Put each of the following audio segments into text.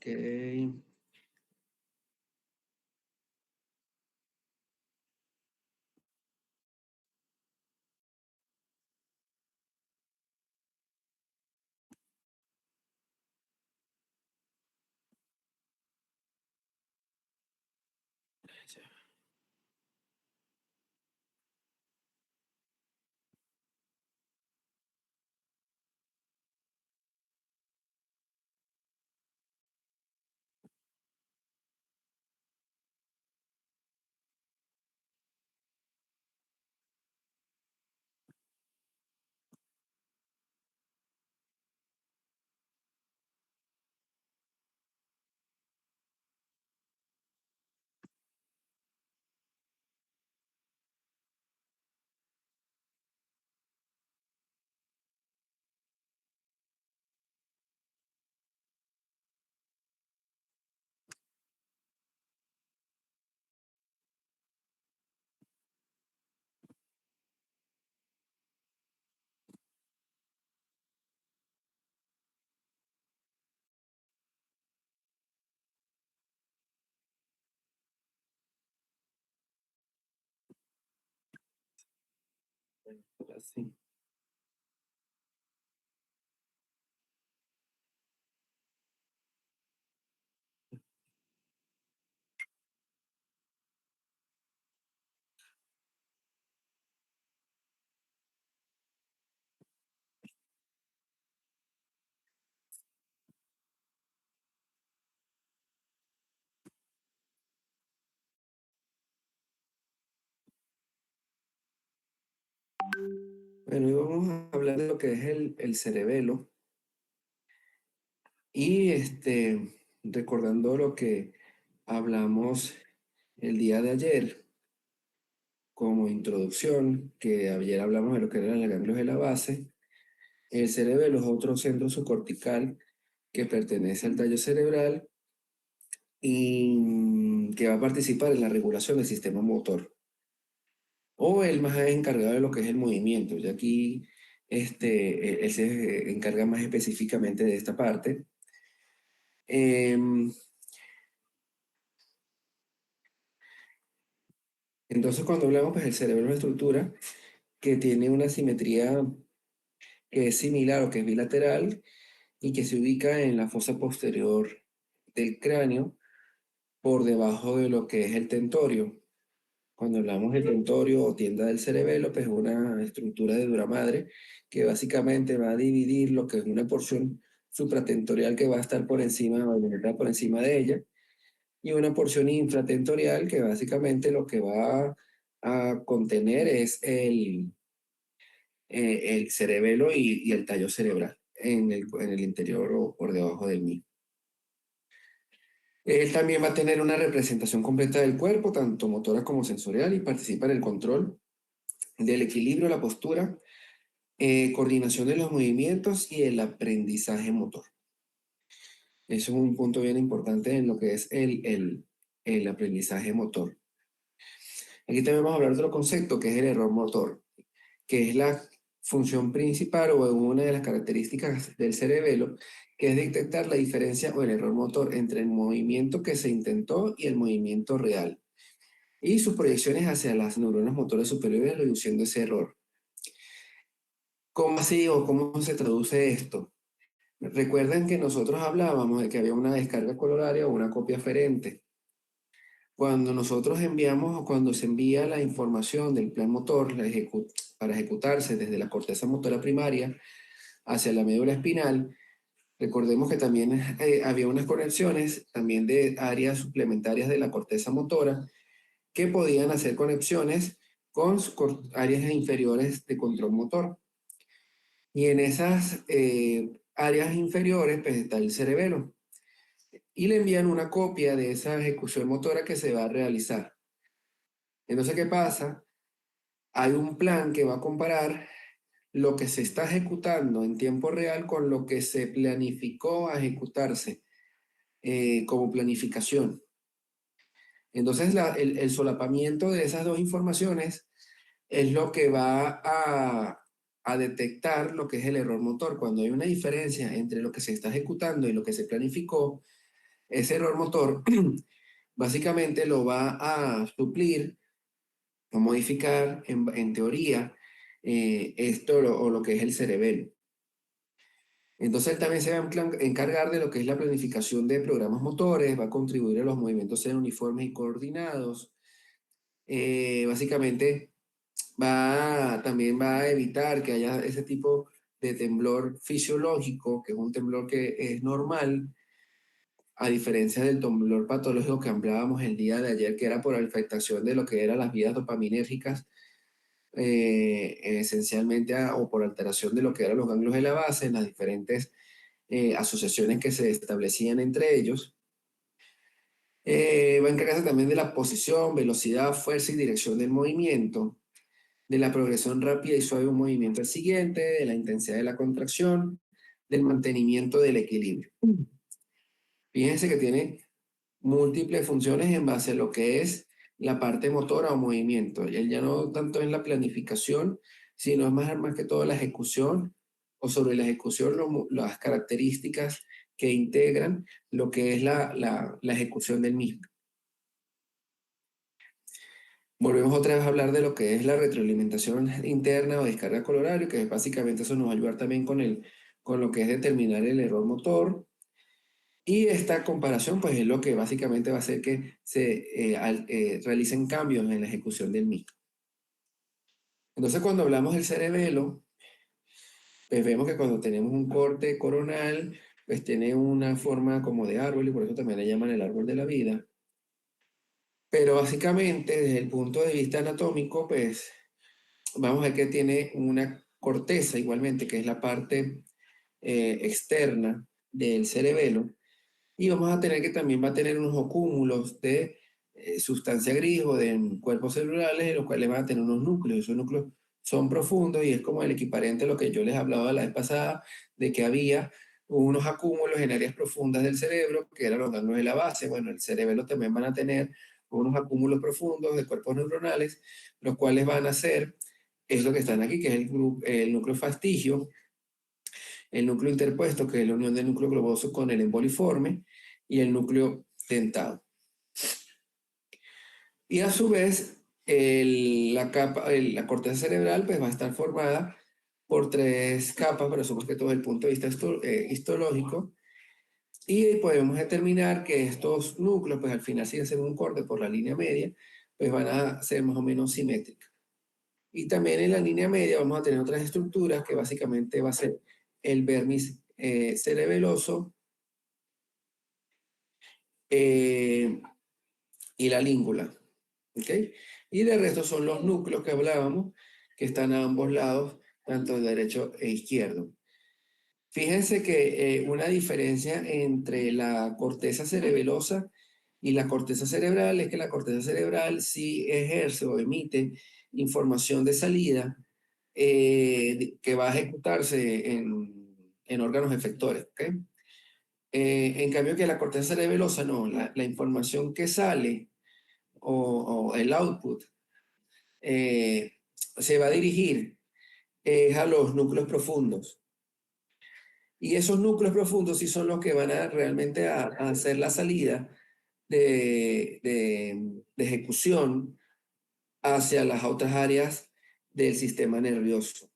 Ok. Ahora sí. Bueno, hoy vamos a hablar de lo que es el cerebelo y recordando lo que hablamos el día de ayer como introducción, que ayer hablamos de lo que eran los ganglios de la base. El cerebelo es otro centro subcortical que pertenece al tallo cerebral y que va a participar en la regulación del sistema motor, o el más encargado de lo que es el movimiento. Y aquí él se encarga más específicamente de esta parte. Em, entonces, cuando hablamos, pues el cerebro es una estructura que tiene una simetría que es similar o que es bilateral y que se ubica en la fosa posterior del cráneo por debajo de lo que es el tentorio. Cuando hablamos del tentorio o tienda del cerebelo, pues es una estructura de dura madre que básicamente va a dividir lo que es una porción supratentorial que va a estar por encima, va a venir por encima de ella, y una porción infratentorial que básicamente lo que va a contener es el cerebelo y el tallo cerebral en el interior o por debajo del mismo. Él también va a tener una representación completa del cuerpo, tanto motora como sensorial, y participa en el control del equilibrio, la postura, coordinación de los movimientos y el aprendizaje motor. Eso es un punto bien importante en lo que es el aprendizaje motor. Aquí también vamos a hablar de otro concepto que es el error motor, que es la función principal o una de las características del cerebelo, que es detectar la diferencia o el error motor entre el movimiento que se intentó y el movimiento real, y sus proyecciones hacia las neuronas motores superiores, reduciendo ese error. ¿Cómo así o cómo se traduce esto? Recuerden que nosotros hablábamos de que había una descarga coronaria o una copia aferente. Cuando nosotros enviamos o cuando se envía la información del plan motor para ejecutarse desde la corteza motora primaria hacia la médula espinal, recordemos que también había unas conexiones también de áreas suplementarias de la corteza motora que podían hacer conexiones con áreas inferiores de control motor. Y en esas áreas inferiores pues, está el cerebelo. Y le envían una copia de esa ejecución motora que se va a realizar. Entonces, ¿qué pasa? Hay un plan que va a comparar lo que se está ejecutando en tiempo real con lo que se planificó a ejecutarse como planificación. Entonces, el solapamiento de esas dos informaciones es lo que va a detectar lo que es el error motor. Cuando hay una diferencia entre lo que se está ejecutando y lo que se planificó, ese error motor básicamente lo va a suplir o modificar en teoría o lo que es el cerebelo. Entonces él también se va a encargar de lo que es la planificación de programas motores, va a contribuir a los movimientos sean uniformes y coordinados. Básicamente también va a evitar que haya ese tipo de temblor fisiológico, que es un temblor que es normal, a diferencia del temblor patológico que hablábamos el día de ayer, que era por afectación de lo que eran las vías dopaminérgicas, esencialmente o por alteración de lo que eran los ganglios de la base, en las diferentes asociaciones que se establecían entre ellos. Va a encargarse también de la posición, velocidad, fuerza y dirección del movimiento, de la progresión rápida y suave de un movimiento al siguiente, de la intensidad de la contracción, del mantenimiento del equilibrio. Fíjense que tiene múltiples funciones en base a lo que es la parte motora o movimiento. Él ya no tanto en la planificación, sino es más que todo la ejecución o sobre la ejecución las características que integran lo que es la ejecución del mismo. Volvemos otra vez a hablar de lo que es la retroalimentación interna o descarga colorario, que básicamente eso nos va a ayudar también con lo que es determinar el error motor. Y esta comparación, pues, es lo que básicamente va a hacer que se realicen cambios en la ejecución del mismo. Entonces, cuando hablamos del cerebelo, pues vemos que cuando tenemos un corte coronal, pues tiene una forma como de árbol y por eso también le llaman el árbol de la vida. Pero básicamente, desde el punto de vista anatómico, pues vamos a ver que tiene una corteza igualmente, que es la parte externa del cerebelo. Y vamos a tener que también va a tener unos cúmulos de sustancia gris o de cuerpos celulares, los cuales van a tener unos núcleos. Esos núcleos son profundos y es como el equivalente a lo que yo les hablaba la vez pasada, de que había unos acúmulos en áreas profundas del cerebro, que eran los ganglios de la base. Bueno, el cerebelo también van a tener unos acúmulos profundos de cuerpos neuronales, los cuales van a ser, es lo que están aquí, que es el núcleo fastigio, el núcleo interpuesto, que es la unión del núcleo globoso con el emboliforme, y el núcleo dentado. Y a su vez, la corteza cerebral pues, va a estar formada por 3 capas, pero eso más que todo desde el punto de vista histológico, y podemos determinar que estos núcleos, pues al final, si hacen un corte por la línea media, pues van a ser más o menos simétricos. Y también en la línea media vamos a tener otras estructuras que básicamente va a ser el vermis cerebeloso y la língula. ¿Ok? Y de resto son los núcleos que hablábamos, que están a ambos lados, tanto derecho e izquierdo. Fíjense que una diferencia entre la corteza cerebelosa y la corteza cerebral es que la corteza cerebral sí ejerce o emite información de salida que va a ejecutarse en órganos efectores. ¿Okay? En cambio que la corteza cerebelosa no, la información que sale o el output se va a dirigir a los núcleos profundos. Y esos núcleos profundos sí son los que van a realmente a hacer la salida de ejecución hacia las otras áreas del sistema nervioso.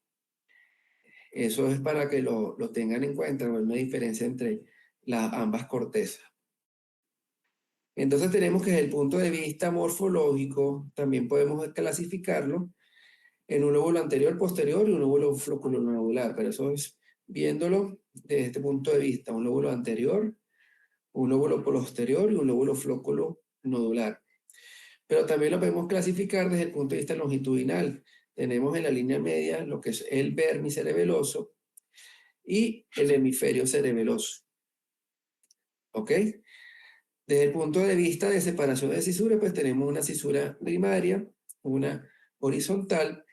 Eso es para que lo tengan en cuenta, no hay una diferencia entre ambas cortezas. Entonces tenemos que desde el punto de vista morfológico también podemos clasificarlo en un lóbulo anterior, posterior y un lóbulo flóculo-nodular, pero eso es viéndolo desde este punto de vista, un lóbulo anterior, un lóbulo posterior y un lóbulo flóculo-nodular. Pero también lo podemos clasificar desde el punto de vista longitudinal. Tenemos en la línea media lo que es el vermis cerebeloso y el hemisferio cerebeloso. ¿Ok? Desde el punto de vista de separación de cisuras, pues tenemos una cisura primaria, una horizontal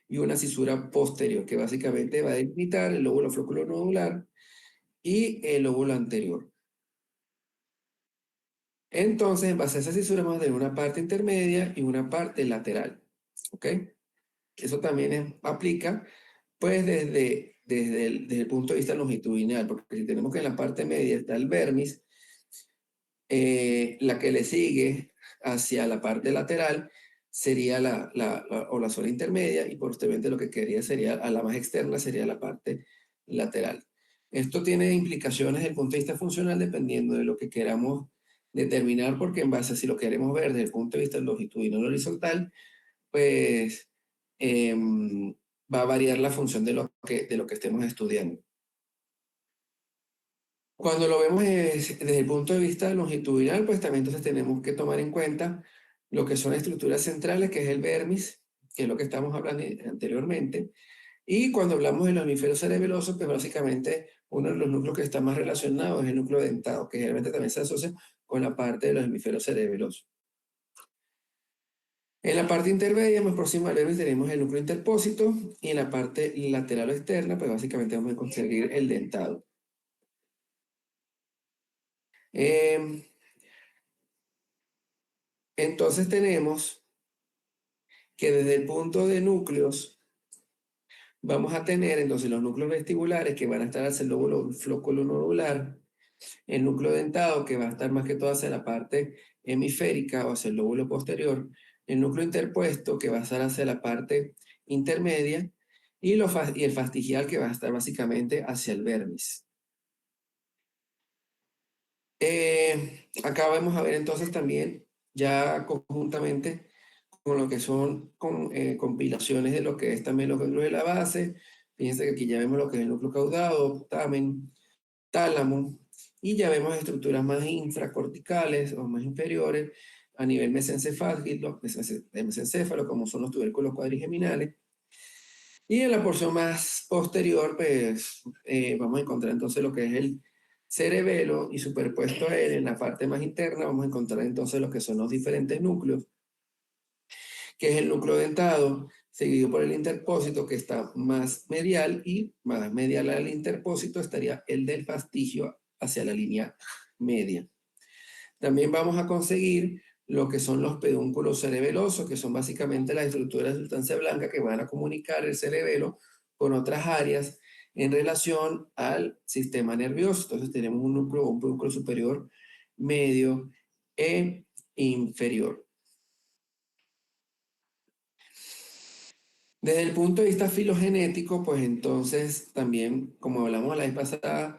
y una cisura posterior, que básicamente va a delimitar el lóbulo flóculo-nodular y el lóbulo anterior. Entonces, en base a esa cisura vamos a tener una parte intermedia y una parte lateral. ¿Ok? Eso también aplica, pues, desde el punto de vista longitudinal, porque si tenemos que en la parte media está el vermis, La que le sigue hacia la parte lateral sería o la zona intermedia, y posteriormente lo que quería sería, a la más externa sería la parte lateral. Esto tiene implicaciones desde el punto de vista funcional dependiendo de lo que queramos determinar, porque en base a si lo queremos ver desde el punto de vista longitudinal o horizontal, pues va a variar la función de lo que estemos estudiando. Cuando lo vemos desde el punto de vista longitudinal, pues también entonces tenemos que tomar en cuenta lo que son estructuras centrales, que es el vermis, que es lo que estamos hablando anteriormente. Y cuando hablamos del hemisferio cerebeloso, pues básicamente uno de los núcleos que está más relacionado es el núcleo dentado, que generalmente también se asocia con la parte de los hemisferios cerebelosos. En la parte intermedia, más próxima al vermis, tenemos el núcleo interpósito, y en la parte lateral o externa, pues básicamente vamos a conseguir el dentado. Entonces tenemos que desde el punto de núcleos vamos a tener entonces los núcleos vestibulares que van a estar hacia el lóbulo flóculo nodular, el núcleo dentado que va a estar más que todo hacia la parte hemisférica o hacia el lóbulo posterior, el núcleo interpuesto que va a estar hacia la parte intermedia, y el fastigial que va a estar básicamente hacia el vermis. Acá vamos a ver entonces también ya conjuntamente con lo que son compilaciones de lo que es también los ganglios de la base. Fíjense que aquí ya vemos lo que es el núcleo caudado, tamen, tálamo, y ya vemos estructuras más infracorticales o más inferiores a nivel mesencéfalo, como son los tubérculos cuadrigeminales. Y en la porción más posterior, pues vamos a encontrar entonces lo que es el cerebelo, y superpuesto a él en la parte más interna vamos a encontrar entonces lo que son los diferentes núcleos, que es el núcleo dentado, seguido por el interpósito, que está más medial, y más medial al interpósito estaría el del fastigio hacia la línea media. También vamos a conseguir lo que son los pedúnculos cerebelosos, que son básicamente las estructuras de sustancia blanca que van a comunicar el cerebelo con otras áreas en relación al sistema nervioso. Entonces tenemos un núcleo, un pedúnculo superior, medio e inferior. Desde el punto de vista filogenético, pues entonces también, como hablamos la vez pasada,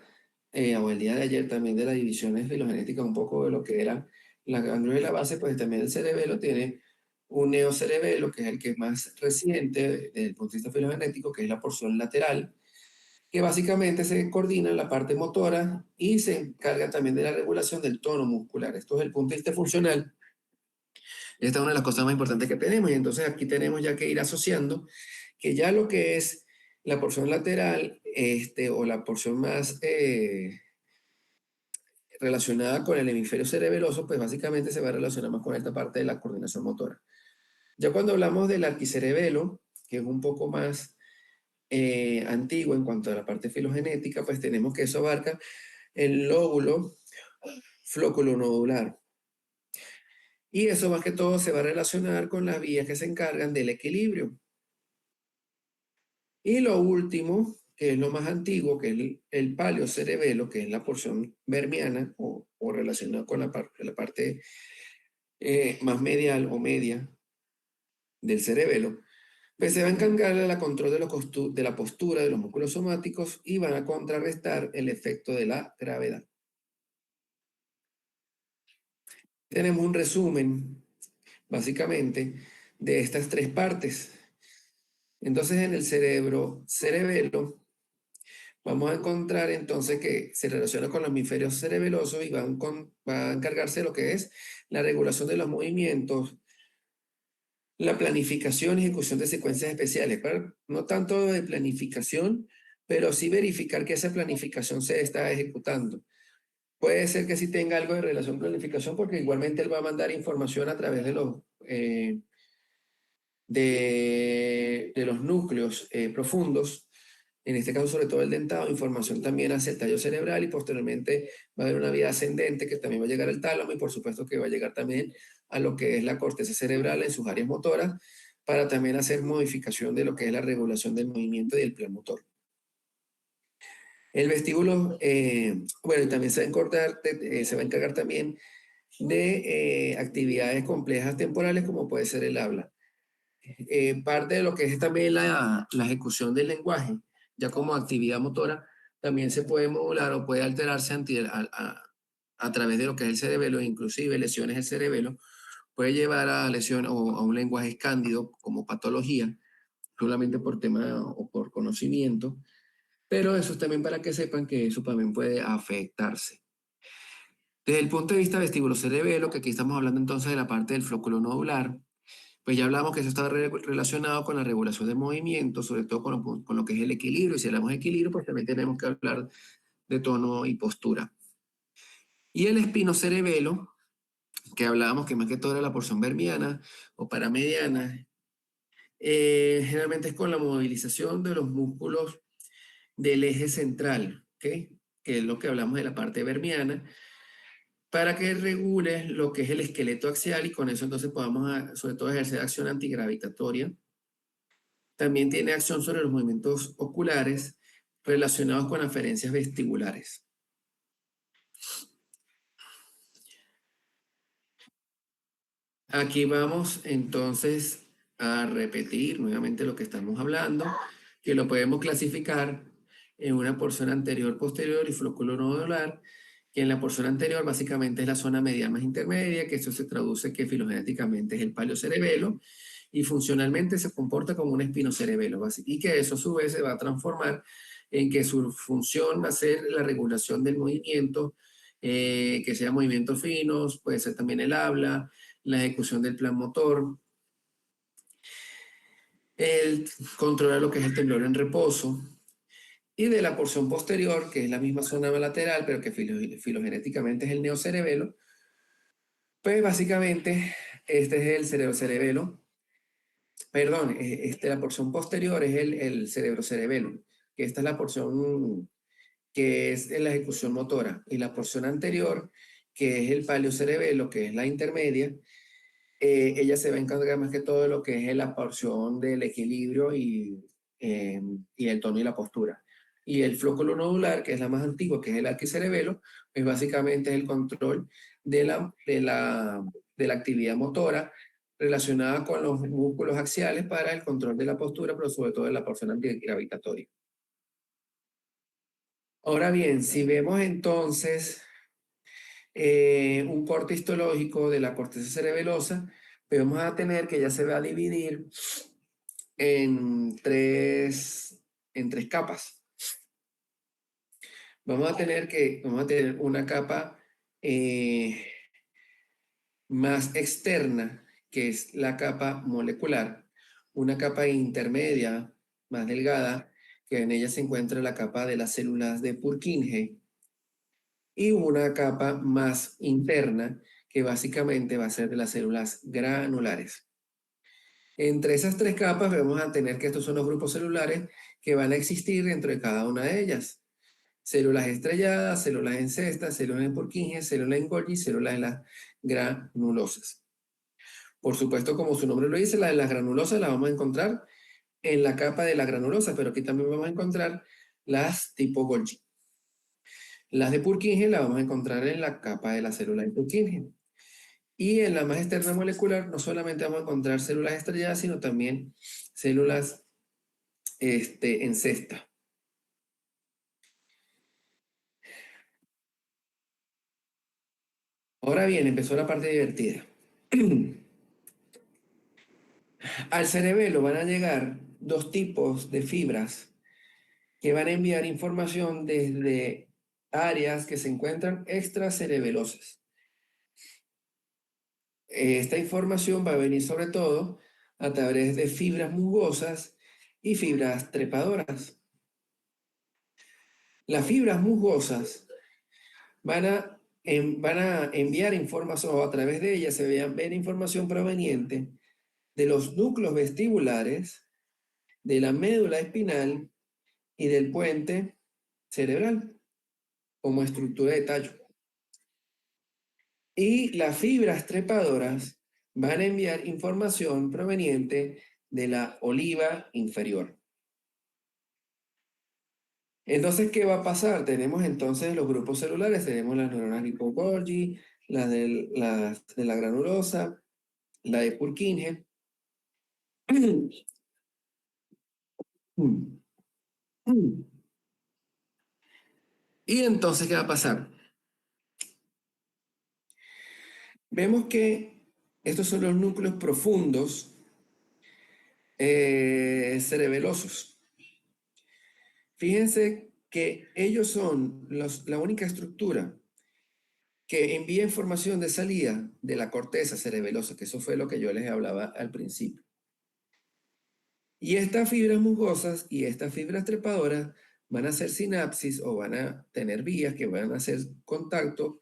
o el día de ayer también de las divisiones filogenéticas, un poco de lo que era la ganglios de la base, pues también el cerebelo tiene un neocerebelo, que es el que es más reciente desde el punto de vista filogenético, que es la porción lateral, que básicamente se coordina en la parte motora y se encarga también de la regulación del tono muscular. Esto es el punto de vista funcional. Esta es una de las cosas más importantes que tenemos, y entonces aquí tenemos ya que ir asociando que ya lo que es la porción lateral, o la porción más relacionada con el hemisferio cerebeloso, pues básicamente se va a relacionar más con esta parte de la coordinación motora. Ya cuando hablamos del arquicerebelo, que es un poco más antiguo en cuanto a la parte filogenética, pues tenemos que eso abarca el lóbulo flóculo nodular. Y eso más que todo se va a relacionar con las vías que se encargan del equilibrio. Y lo último, que es lo más antiguo, que es el paleocerebelo, que es la porción vermiana o relacionada con la parte más medial o media del cerebelo, pues se va a encargar de la control de la postura de los músculos somáticos y van a contrarrestar el efecto de la gravedad. Tenemos un resumen, básicamente, de estas tres partes. Entonces, en el cerebelo, vamos a encontrar entonces que se relaciona con los hemisferios cerebelosos y va a encargarse de lo que es la regulación de los movimientos, la planificación y ejecución de secuencias especiales, pero no tanto de planificación, pero sí verificar que esa planificación se está ejecutando. Puede ser que sí tenga algo de relación con planificación, porque igualmente él va a mandar información a través de los núcleos profundos, en este caso sobre todo el dentado, información también hacia el tallo cerebral, y posteriormente va a haber una vía ascendente que también va a llegar al tálamo, y por supuesto que va a llegar también a lo que es la corteza cerebral en sus áreas motoras, para también hacer modificación de lo que es la regulación del movimiento y del plan motor. El vestíbulo, bueno, también se va a encargar también de actividades complejas temporales como puede ser el habla. Parte de lo que es también la ejecución del lenguaje, ya como actividad motora, también se puede modular o puede alterarse a través de lo que es el cerebelo, inclusive lesiones del cerebelo, puede llevar a lesión o a un lenguaje escándido como patología, solamente por tema o por conocimiento, pero eso es también para que sepan que eso también puede afectarse. Desde el punto de vista vestibulocerebelo, que aquí estamos hablando entonces de la parte del flóculo nodular, pues ya hablamos que eso está relacionado con la regulación del movimiento, sobre todo con lo que es el equilibrio, y si hablamos de equilibrio, pues también tenemos que hablar de tono y postura. Y el espinocerebelo, que hablábamos que más que todo era la porción vermiana o paramediana, generalmente es con la movilización de los músculos del eje central, ¿ok? Que es lo que hablamos de la parte vermiana, para que regule lo que es el esqueleto axial y con eso entonces podamos, sobre todo, ejercer acción antigravitatoria. También tiene acción sobre los movimientos oculares relacionados con aferencias vestibulares. Aquí vamos entonces a repetir nuevamente lo que estamos hablando, que lo podemos clasificar en una porción anterior, posterior y flóculo nodular, que en la porción anterior básicamente es la zona medial más intermedia, que eso se traduce que filogenéticamente es el paleocerebelo, y funcionalmente se comporta como un espinocerebelo, y que eso a su vez se va a transformar en que su función va a ser la regulación del movimiento, que sea movimientos finos, puede ser también el habla, la ejecución del plan motor, el controlar lo que es el temblor en reposo, y de la porción posterior, que es la misma zona lateral, pero que filogenéticamente es el neocerebelo, pues básicamente este es el cerebrocerebelo, perdón, la porción posterior es el cerebrocerebelo, que esta es la porción que es en la ejecución motora, y la porción anterior, que es el paleocerebelo, que es la intermedia, ella se va a encargar más que todo de lo que es la porción del equilibrio y el tono y la postura. Y el flóculo nodular, que es la más antigua, que es el arquicerebelo, pues básicamente es el control de la actividad motora relacionada con los músculos axiales para el control de la postura, pero sobre todo de la porción antigravitatoria. Ahora bien, si vemos entonces un corte histológico de la corteza cerebelosa, pues vamos a tener que ya se va a dividir en tres capas. Vamos a tener una capa más externa, que es la capa molecular, una capa intermedia, más delgada, que en ella se encuentra la capa de las células de Purkinje, y una capa más interna, que básicamente va a ser de las células granulares. Entre esas tres capas vamos a tener que estos son los grupos celulares que van a existir dentro de cada una de ellas. Células estrelladas, células en cesta, células en Purkinje, células en Golgi, células en las granulosas. Por supuesto, como su nombre lo dice, las de las granulosas las vamos a encontrar en la capa de la granulosa, pero aquí también vamos a encontrar las tipo Golgi. Las de Purkinje las vamos a encontrar en la capa de la célula de Purkinje. Y en la más externa molecular no solamente vamos a encontrar células estrelladas, sino también células en cesta. Ahora bien, empezó la parte divertida. Al cerebelo van a llegar dos tipos de fibras que van a enviar información desde áreas que se encuentran extracerebelosas. Esta información va a venir sobre todo a través de fibras musgosas y fibras trepadoras. Las fibras musgosas van a enviar información, o a través de ellas se va a ver información proveniente de los núcleos vestibulares, de la médula espinal y del puente cerebral como estructura de tallo. Y las fibras trepadoras van a enviar información proveniente de la oliva inferior. Entonces, ¿qué va a pasar? Tenemos entonces los grupos celulares, tenemos las neuronas Golgi, las de la granulosa, la de Purkinje. Y entonces, ¿qué va a pasar? Vemos que estos son los núcleos profundos cerebelosos. Fíjense que ellos son la única estructura que envía información de salida de la corteza cerebelosa, que eso fue lo que yo les hablaba al principio. Y estas fibras musgosas y estas fibras trepadoras van a hacer sinapsis o van a tener vías que van a hacer contacto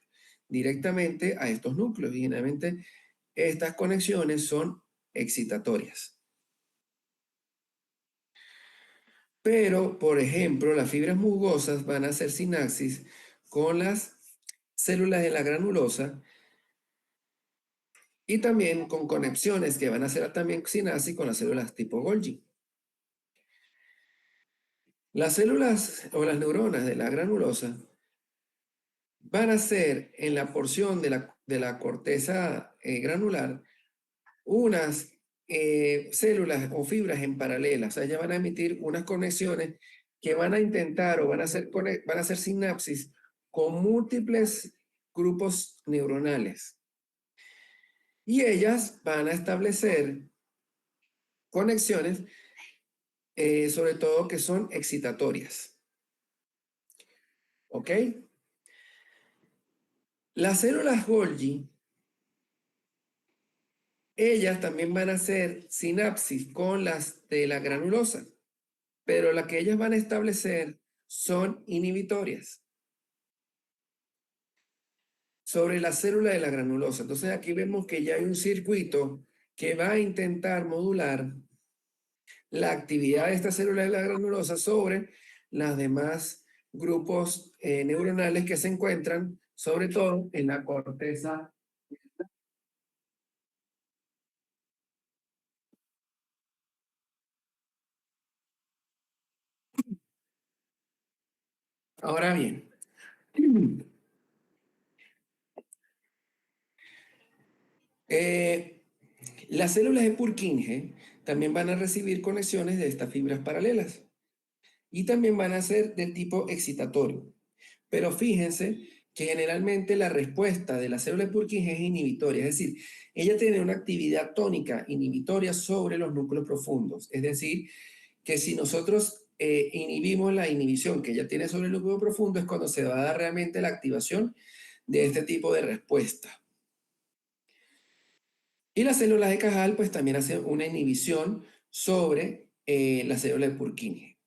directamente a estos núcleos. Y generalmente estas conexiones son excitatorias. Pero, por ejemplo, las fibras musgosas van a hacer sinapsis con las células de la granulosa y también con conexiones que van a hacer también sinapsis con las células tipo Golgi. Las células o las neuronas de la granulosa van a ser en la porción de la corteza granular unas células o fibras en paralelo. O sea, ellas van a emitir unas conexiones que van a intentar o van a hacer sinapsis con múltiples grupos neuronales. Y ellas van a establecer conexiones, sobre todo que son excitatorias. ¿Ok? Las células Golgi, ellas también van a hacer sinapsis con las de la granulosa, pero las que ellas van a establecer son inhibitorias sobre la célula de la granulosa. Entonces aquí vemos que ya hay un circuito que va a intentar modular la actividad de esta célula de la granulosa sobre las demás grupos neuronales que se encuentran sobre todo en la corteza. Ahora bien, las células de Purkinje también van a recibir conexiones de estas fibras paralelas y también van a ser del tipo excitatorio. Pero fíjense que generalmente la respuesta de la célula de Purkinje es inhibitoria, es decir, ella tiene una actividad tónica inhibitoria sobre los núcleos profundos. Es decir, que si nosotros inhibimos la inhibición que ella tiene sobre el núcleo profundo, es cuando se va a dar realmente la activación de este tipo de respuesta. Y las células de Cajal pues también hacen una inhibición sobre la célula de Purkinje.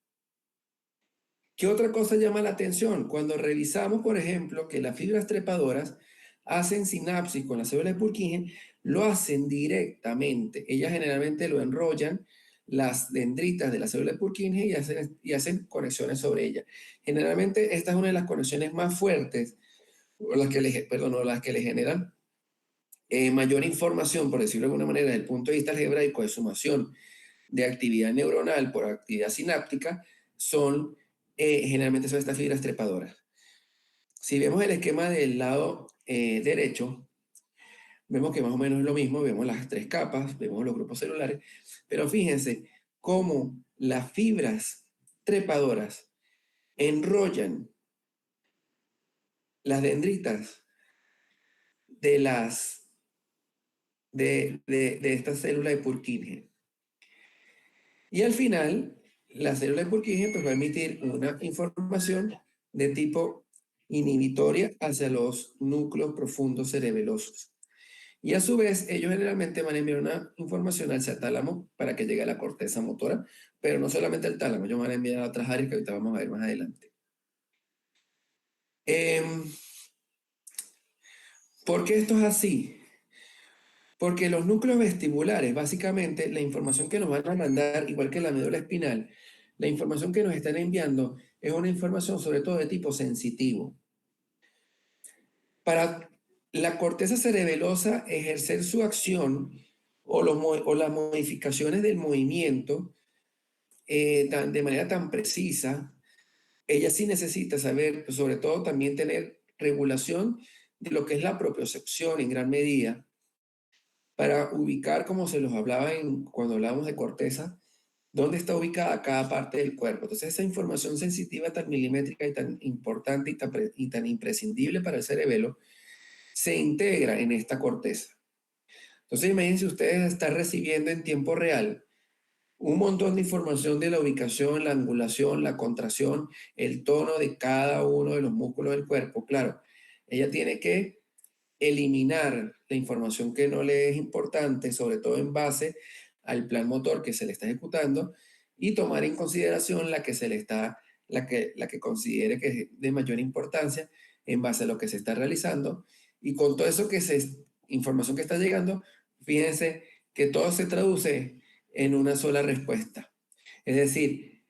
¿Qué otra cosa llama la atención? Cuando revisamos, por ejemplo, que las fibras trepadoras hacen sinapsis con la célula de Purkinje, lo hacen directamente. Ellas generalmente lo enrollan las dendritas de la célula de Purkinje y hacen conexiones sobre ella. Generalmente esta es una de las conexiones más fuertes, o las que le generan mayor información, por decirlo de alguna manera, desde el punto de vista algebraico de sumación de actividad neuronal por actividad sináptica, generalmente son estas fibras trepadoras. Si vemos el esquema del lado derecho, vemos que más o menos es lo mismo, vemos las tres capas, vemos los grupos celulares, pero fíjense cómo las fibras trepadoras enrollan las dendritas de esta célula de Purkinje. Y al final, la célula de Purkinje pues, va a emitir una información de tipo inhibitoria hacia los núcleos profundos cerebelosos. Y a su vez, ellos generalmente van a enviar una información hacia el tálamo para que llegue a la corteza motora, pero no solamente al tálamo, ellos van a enviar a otras áreas que ahorita vamos a ver más adelante. ¿Por qué esto es así? Porque los núcleos vestibulares, básicamente, la información que nos van a mandar, igual que la médula espinal, la información que nos están enviando es una información sobre todo de tipo sensitivo. Para la corteza cerebelosa ejercer su acción o las modificaciones del movimiento de manera tan precisa, ella sí necesita saber, pues, sobre todo también tener regulación de lo que es la propiocepción en gran medida, para ubicar, como se los hablaba cuando hablábamos de corteza, dónde está ubicada cada parte del cuerpo. Entonces, esa información sensitiva tan milimétrica y tan importante y tan imprescindible para el cerebelo, se integra en esta corteza. Entonces, imagínense ustedes estar recibiendo en tiempo real un montón de información de la ubicación, la angulación, la contracción, el tono de cada uno de los músculos del cuerpo. Claro, ella tiene que eliminar la información que no le es importante, sobre todo en base al plan motor que se le está ejecutando, y tomar en consideración la que se le está, la que considere que es de mayor importancia en base a lo que se está realizando. Y con todo eso información que está llegando, fíjense que todo se traduce en una sola respuesta. Es decir,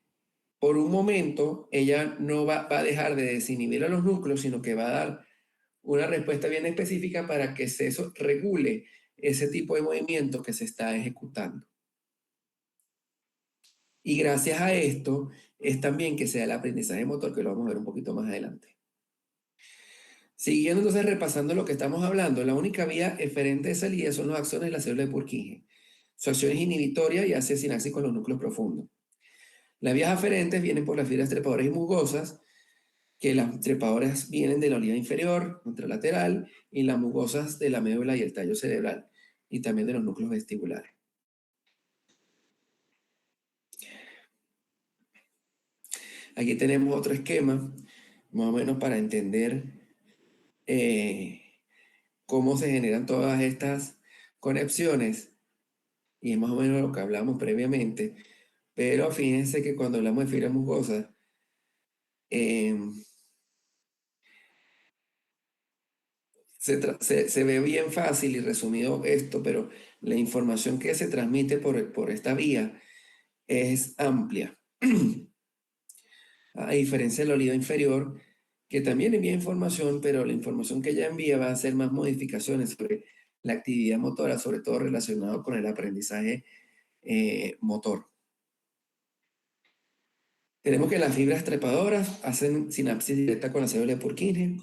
por un momento ella no va a dejar de desinhibir a los núcleos, sino que va a dar una respuesta bien específica para que eso regule ese tipo de movimiento que se está ejecutando. Y gracias a esto es también que se da el aprendizaje motor, que lo vamos a ver un poquito más adelante. Siguiendo entonces repasando lo que estamos hablando, la única vía eferente de salida son los axones de la célula de Purkinje. Su acción es inhibitoria y hace sinapsis con los núcleos profundos. Las vías aferentes vienen por las fibras trepadoras y musgosas, que las trepadoras vienen de la oliva inferior, contralateral, y las musgosas de la médula y el tallo cerebral, y también de los núcleos vestibulares. Aquí tenemos otro esquema, más o menos para entender cómo se generan todas estas conexiones, y es más o menos lo que hablamos previamente, pero fíjense que cuando hablamos de fibras musgosas, eh, se ve bien fácil y resumido esto, pero la información que se transmite por esta vía es amplia. A diferencia del oliva inferior, que también envía información, pero la información que ella envía va a hacer más modificaciones sobre la actividad motora, sobre todo relacionado con el aprendizaje motor. Tenemos que las fibras trepadoras hacen sinapsis directa con la célula de Purkinje.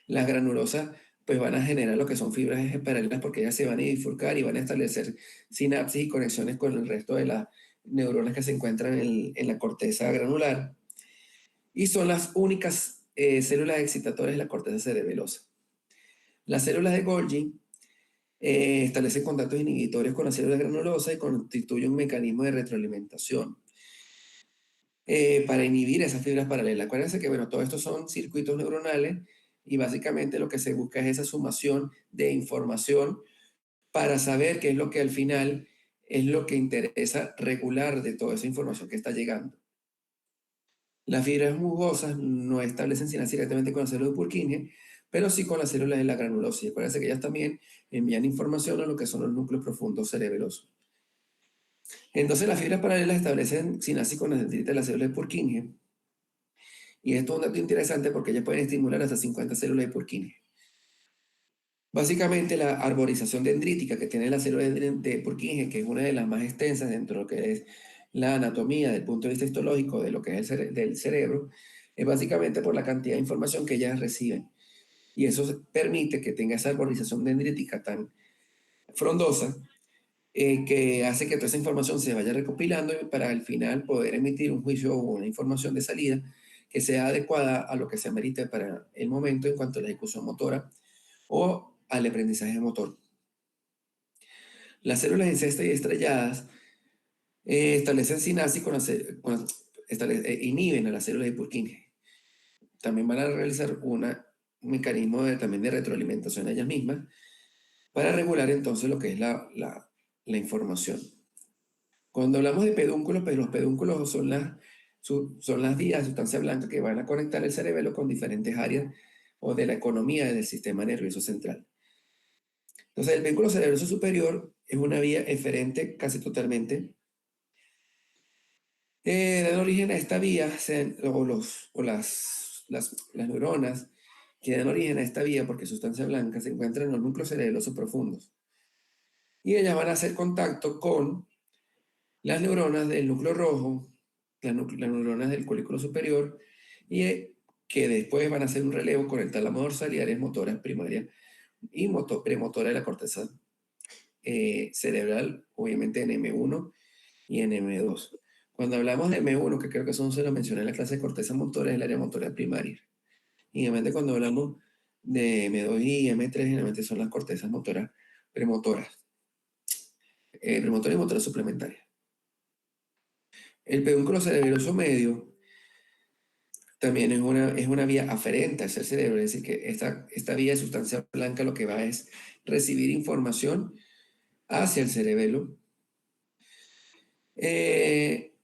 Las granulosas pues van a generar lo que son fibras ejes paralelas, porque ellas se van a bifurcar y van a establecer sinapsis y conexiones con el resto de las neuronas que se encuentran en la corteza granular. Y son las únicas células excitatorias de la corteza cerebelosa. Las células de Golgi establecen contactos inhibitorios con las células granulosas y constituyen un mecanismo de retroalimentación para inhibir esas fibras paralelas. Acuérdense que, bueno, todo esto son circuitos neuronales y básicamente lo que se busca es esa sumación de información para saber qué es lo que al final es lo que interesa regular de toda esa información que está llegando. Las fibras musgosas no establecen sinapsis directamente con las células de Purkinje, pero sí con las células de la granulosa. Y acuérdense que ellas también envían información a lo que son los núcleos profundos cerebelosos. Entonces las fibras paralelas establecen sinapsis con las dendritas de la célula de Purkinje. Y esto es un dato interesante porque ellas pueden estimular hasta 50 células de Purkinje. Básicamente la arborización dendrítica que tiene la célula de Purkinje, que es una de las más extensas dentro de lo que es la anatomía desde el punto de vista histológico de lo que es del cerebro, es básicamente por la cantidad de información que ellas reciben. Y eso permite que tenga esa arborización dendrítica tan frondosa, que hace que toda esa información se vaya recopilando para al final poder emitir un juicio o una información de salida que sea adecuada a lo que se amerite para el momento en cuanto a la ejecución motora o al aprendizaje motor. Las células en cesta y estrelladas establecen sinapsis inhiben a las células de Purkinje. También van a realizar un mecanismo también de retroalimentación a ellas mismas para regular entonces lo que es la información. Cuando hablamos de pedúnculos, pues los pedúnculos son las vías de sustancia blanca que van a conectar el cerebelo con diferentes áreas o de la economía del sistema nervioso central. Entonces, el vínculo cerebroso superior es una vía eferente casi totalmente. Dan origen a esta vía, las neuronas que dan origen a esta vía, porque sustancia blanca, se encuentran en los núcleos cerebelosos profundos. Y ellas van a hacer contacto con las neuronas del núcleo rojo, las neuronas del colículo superior y que después van a hacer un relevo con el tálamo dorsal y áreas motoras primarias y premotora de la corteza cerebral, obviamente en M1 y en M2. Cuando hablamos de M1, que creo que eso no se lo mencioné en la clase de corteza motora, es el área motora primaria. Y obviamente cuando hablamos de M2 y M3, generalmente son las cortezas motoras premotoras. Premotora y motora suplementaria. El pedúnculo cerebeloso medio también es una vía aferente hacia el cerebro, es decir, que esta vía de sustancia blanca lo que va es recibir información hacia el cerebelo.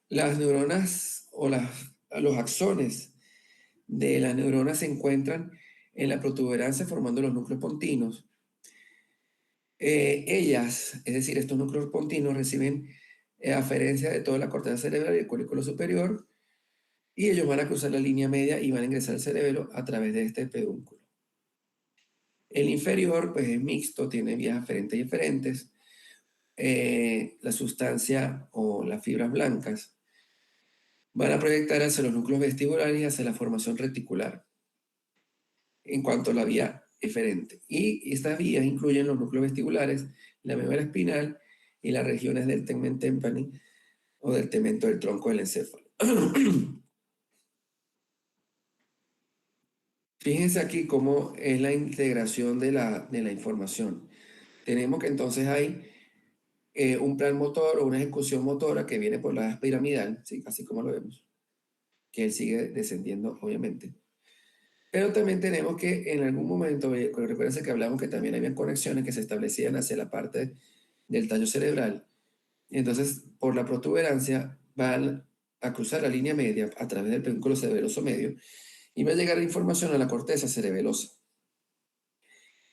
Las neuronas o los axones de las neuronas se encuentran en la protuberancia formando los núcleos pontinos. Ellas, es decir, estos núcleos pontinos reciben aferencia de toda la corteza cerebral y el colículo superior, y ellos van a cruzar la línea media y van a ingresar al cerebelo a través de este pedúnculo. El inferior, pues es mixto, tiene vías aferentes y eferentes. La sustancia o las fibras blancas van a proyectar hacia los núcleos vestibulares y hacia la formación reticular en cuanto a la vía eferente. Y estas vías incluyen los núcleos vestibulares, la médula espinal y las regiones del tegmen tympani o del tegmento del tronco del encéfalo. Fíjense aquí cómo es la integración de la información. Tenemos que entonces hay un plan motor o una ejecución motora que viene por la piramidal, ¿sí? Así como lo vemos, que él sigue descendiendo, obviamente. Pero también tenemos que en algún momento, recuerden que hablamos que también había conexiones que se establecían hacia la parte del tallo cerebral. Entonces, por la protuberancia, van a cruzar la línea media a través del pedúnculo cerebeloso medio y va a llegar la información a la corteza cerebelosa.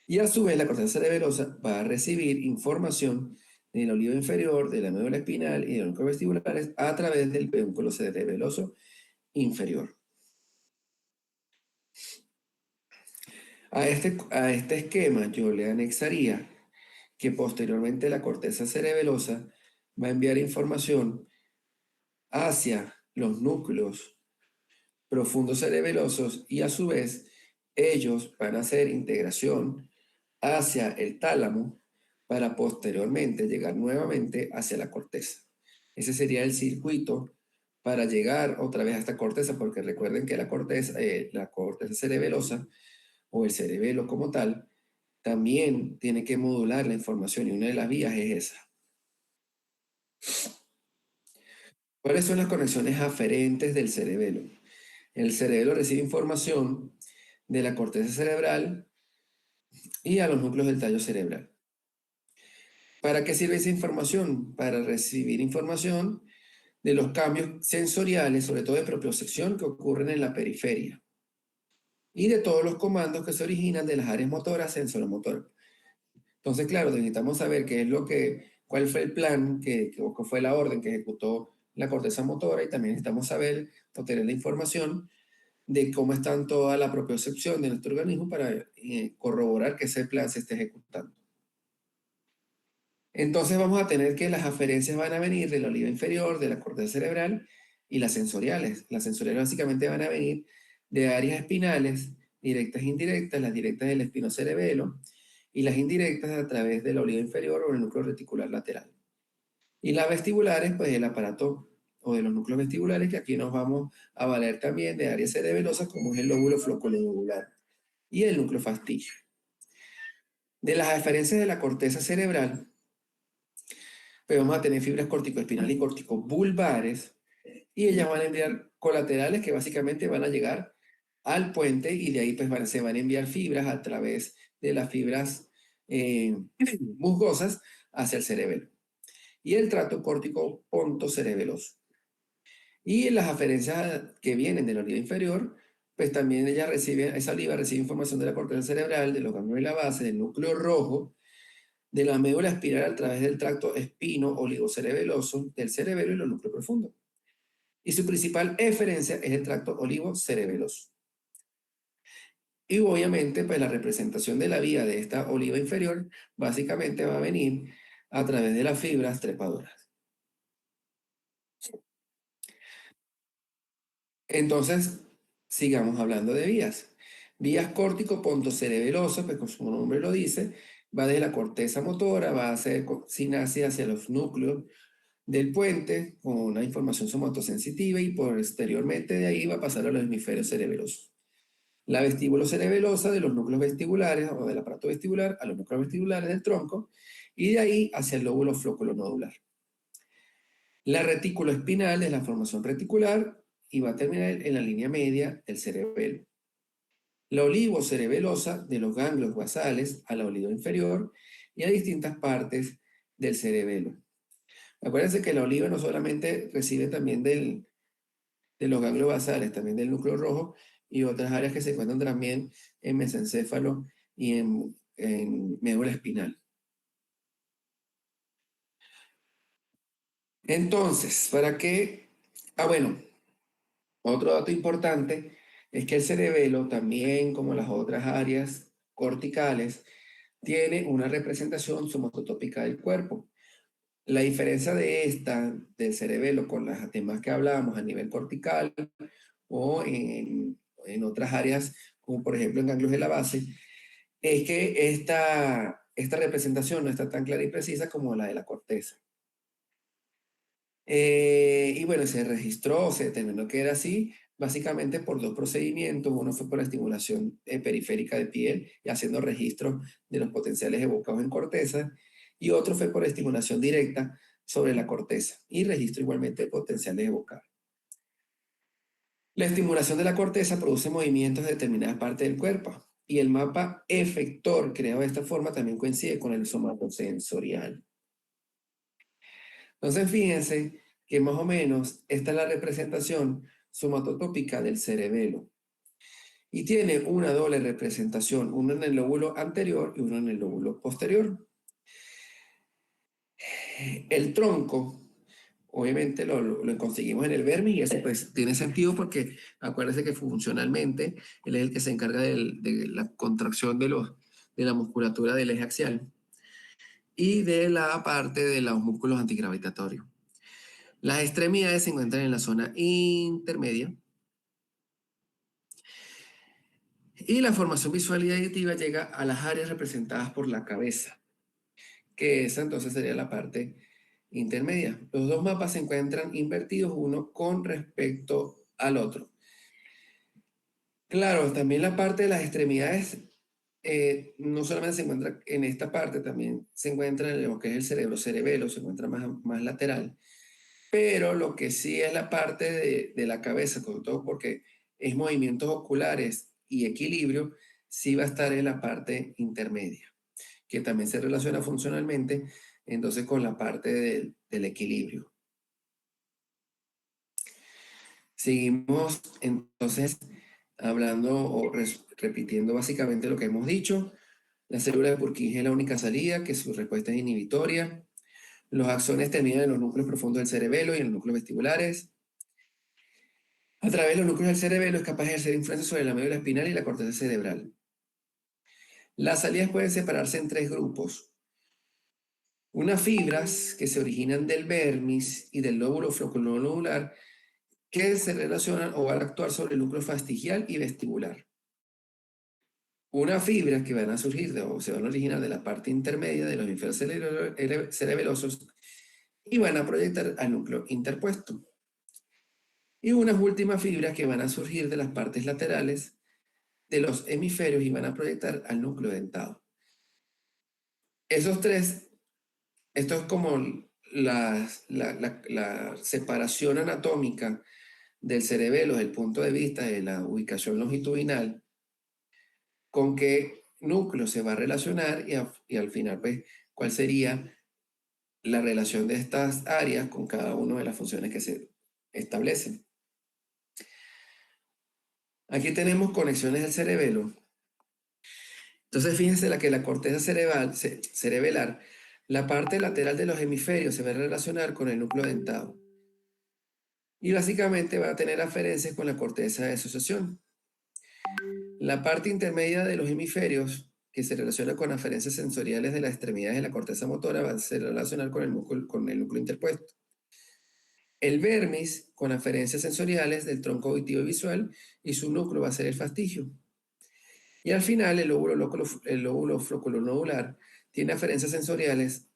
Y a su vez, la corteza cerebelosa va a recibir información del olivo inferior, de la médula espinal y de los núcleos vestibulares a través del pedúnculo cerebeloso inferior. A este esquema yo le anexaría que posteriormente la corteza cerebelosa va a enviar información hacia los núcleos profundos cerebelosos y a su vez ellos van a hacer integración hacia el tálamo para posteriormente llegar nuevamente hacia la corteza. Ese sería el circuito para llegar otra vez a esta corteza, porque recuerden que la corteza cerebelosa o el cerebelo como tal también tiene que modular la información y una de las vías es esa. ¿Cuáles son las conexiones aferentes del cerebelo? El cerebelo recibe información de la corteza cerebral y a los núcleos del tallo cerebral. ¿Para qué sirve esa información? Para recibir información de los cambios sensoriales, sobre todo de propiocepción, que ocurren en la periferia y de todos los comandos que se originan de las áreas motoras sensoromotoras. Entonces, claro, necesitamos saber cuál fue el plan, o qué fue la orden que ejecutó la corteza motora, y también necesitamos saber o tener la información de cómo está toda la propiocepción de nuestro organismo para corroborar que ese plan se esté ejecutando. Entonces vamos a tener que las aferencias van a venir de la oliva inferior, de la corteza cerebral y las sensoriales. Las sensoriales básicamente van a venir de áreas espinales, directas e indirectas, las directas del espinocerebelo y las indirectas a través de la oliva inferior o el núcleo reticular lateral. Y las vestibulares, pues el aparato o de los núcleos vestibulares, que aquí nos vamos a valer también de áreas cerebelosas como es el lóbulo flocculonodular y el núcleo fastidio. De las aferencias de la corteza cerebral, pues vamos a tener fibras corticoespinales y corticobulbares, y ellas van a enviar colaterales que básicamente van a llegar al puente, y de ahí pues se van a enviar fibras a través de las fibras musgosas hacia el cerebelo. Y el tracto córtico pontocerebeloso. Y las aferencias que vienen de la oliva inferior, pues también esa oliva recibe información de la corteza cerebral, de los ganglios de la base, del núcleo rojo, de la médula espinal a través del tracto espino-olivocerebeloso del cerebelo y los núcleos profundos. Y su principal eferencia es el tracto olivocerebeloso. Y obviamente, pues la representación de la vía de esta oliva inferior básicamente va a venir a través de las fibras trepadoras. Entonces, Sigamos hablando de vías. Vías córtico-pontocerebelosas, pues como su nombre lo dice, va desde la corteza motora, va a hacer sinasia hacia los núcleos del puente con una información somatosensitiva y posteriormente de ahí va a pasar a los hemisferios cerebelosos. La vestíbulo cerebelosa de los núcleos vestibulares o del aparato vestibular a los núcleos vestibulares del tronco y de ahí hacia el lóbulo flóculo-nodular. La retículo espinal es la formación reticular y va a terminar en la línea media del cerebelo. La olivocerebelosa de los ganglios basales a la oliva inferior y a distintas partes del cerebelo. Acuérdense que la oliva no solamente recibe también de los ganglios basales, también del núcleo rojo y otras áreas que se encuentran también en mesencéfalo y en médula espinal. Entonces, ¿para qué? Bueno, otro dato importante es que el cerebelo, también como las otras áreas corticales, tiene una representación somatotópica del cuerpo. La diferencia de esta, del cerebelo, con las demás que hablábamos a nivel cortical o en otras áreas, como por ejemplo en ganglios de la base, es que esta representación no está tan clara y precisa como la de la corteza. Y bueno, se registró, se determinó que era así, básicamente por dos procedimientos. Uno fue por la estimulación periférica de piel y haciendo registro de los potenciales evocados en corteza, y otro fue por estimulación directa sobre la corteza y registro igualmente de potenciales evocados. La estimulación de la corteza produce movimientos de determinadas partes del cuerpo y el mapa efector creado de esta forma también coincide con el somatosensorial. Entonces, fíjense que más o menos esta es la representación somatotópica del cerebelo. Y tiene una doble representación, uno en el lóbulo anterior y uno en el lóbulo posterior. El tronco, obviamente lo conseguimos en el vermis y eso pues tiene sentido porque acuérdense que funcionalmente él es el que se encarga de la contracción de la musculatura del eje axial y de la parte de los músculos antigravitatorios. Las extremidades se encuentran en la zona intermedia y la formación visual y auditiva llega a las áreas representadas por la cabeza, que esa entonces sería la parte intermedia. Los dos mapas se encuentran invertidos uno con respecto al otro. Claro, también la parte de las extremidades no solamente se encuentra en esta parte, también se encuentra en lo que es el cerebro cerebelo, se encuentra más lateral. Pero lo que sí es la parte de la cabeza, sobre todo porque es movimientos oculares y equilibrio, sí va a estar en la parte intermedia, que también se relaciona funcionalmente entonces con la parte del equilibrio. Seguimos entonces hablando o repitiendo básicamente lo que hemos dicho. La célula de Purkinje es la única salida, que su respuesta es inhibitoria. Los axones terminan en los núcleos profundos del cerebelo y en los núcleos vestibulares. A través de los núcleos del cerebelo es capaz de ejercer influencia sobre la médula espinal y la corteza cerebral. Las salidas pueden separarse en tres grupos. Unas fibras que se originan del vermis y del lóbulo flóculo-nodular que se relacionan o van a actuar sobre el núcleo fastigial y vestibular. Unas fibras que van a surgir o se van a originar de la parte intermedia de los hemisferios cerebelosos y van a proyectar al núcleo interpuesto. Y unas últimas fibras que van a surgir de las partes laterales de los hemisferios y van a proyectar al núcleo dentado. Esos tres, esto es como la separación anatómica del cerebelo desde el punto de vista de la ubicación longitudinal, con qué núcleo se va a relacionar y al final, pues, cuál sería la relación de estas áreas con cada una de las funciones que se establecen. Aquí tenemos conexiones del cerebelo. Entonces, fíjense que la corteza cerebelar, la parte lateral de los hemisferios se va a relacionar con el núcleo dentado. Y básicamente va a tener aferencias con la corteza de asociación. La parte intermedia de los hemisferios, que se relaciona con aferencias sensoriales de las extremidades de la corteza motora, va a relacionar con el núcleo interpuesto. el vermis con aferencias sensoriales del tronco auditivo y visual, y su núcleo va a ser el fastigio. Y al final, el lóbulo flóculo-nodular tiene aferencias sensoriales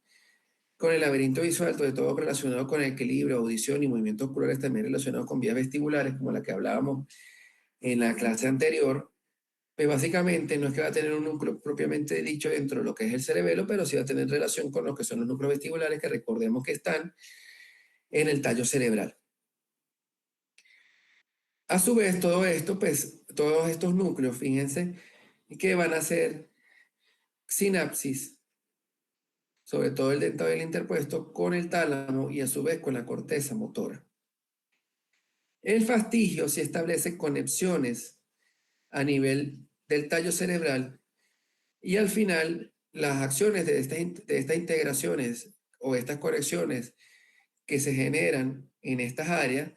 con el laberinto visual, sobre todo relacionado con el equilibrio, audición y movimientos oculares, también relacionados con vías vestibulares, como la que hablábamos en la clase anterior. Pues básicamente no es que va a tener un núcleo propiamente dicho dentro de lo que es el cerebelo, pero sí va a tener relación con lo que son los núcleos vestibulares, que recordemos que están en el tallo cerebral. A su vez, todo esto, pues, todos estos núcleos, fíjense, que van a hacer sinapsis, sobre todo el dentado y el interpuesto, con el tálamo y a su vez con la corteza motora. El fastigio sí establece conexiones a nivel del tallo cerebral y al final las acciones de estas integraciones o estas conexiones que se generan en estas áreas,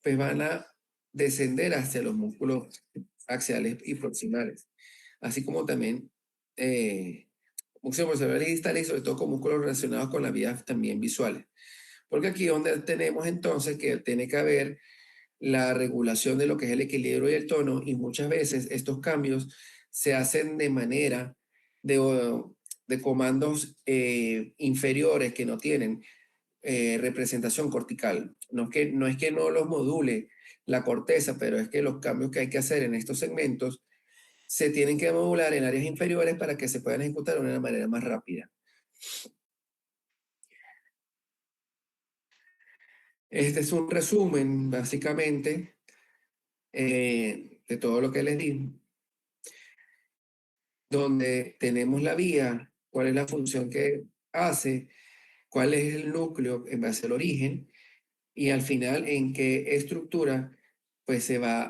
pues van a descender hacia los músculos axiales y proximales, así como también músculos proximales y distales, y sobre todo con músculos relacionados con las vías también visuales. Porque aquí es donde tenemos entonces que tiene que haber la regulación de lo que es el equilibrio y el tono, y muchas veces estos cambios se hacen de manera de comandos inferiores que no tienen representación cortical. No es que no los module la corteza, pero es que los cambios que hay que hacer en estos segmentos se tienen que modular en áreas inferiores para que se puedan ejecutar de una manera más rápida. Este es un resumen, básicamente, de todo lo que les di, donde tenemos la vía, cuál es la función que hace, cuál es el núcleo en base al origen, y al final en qué estructura pues se va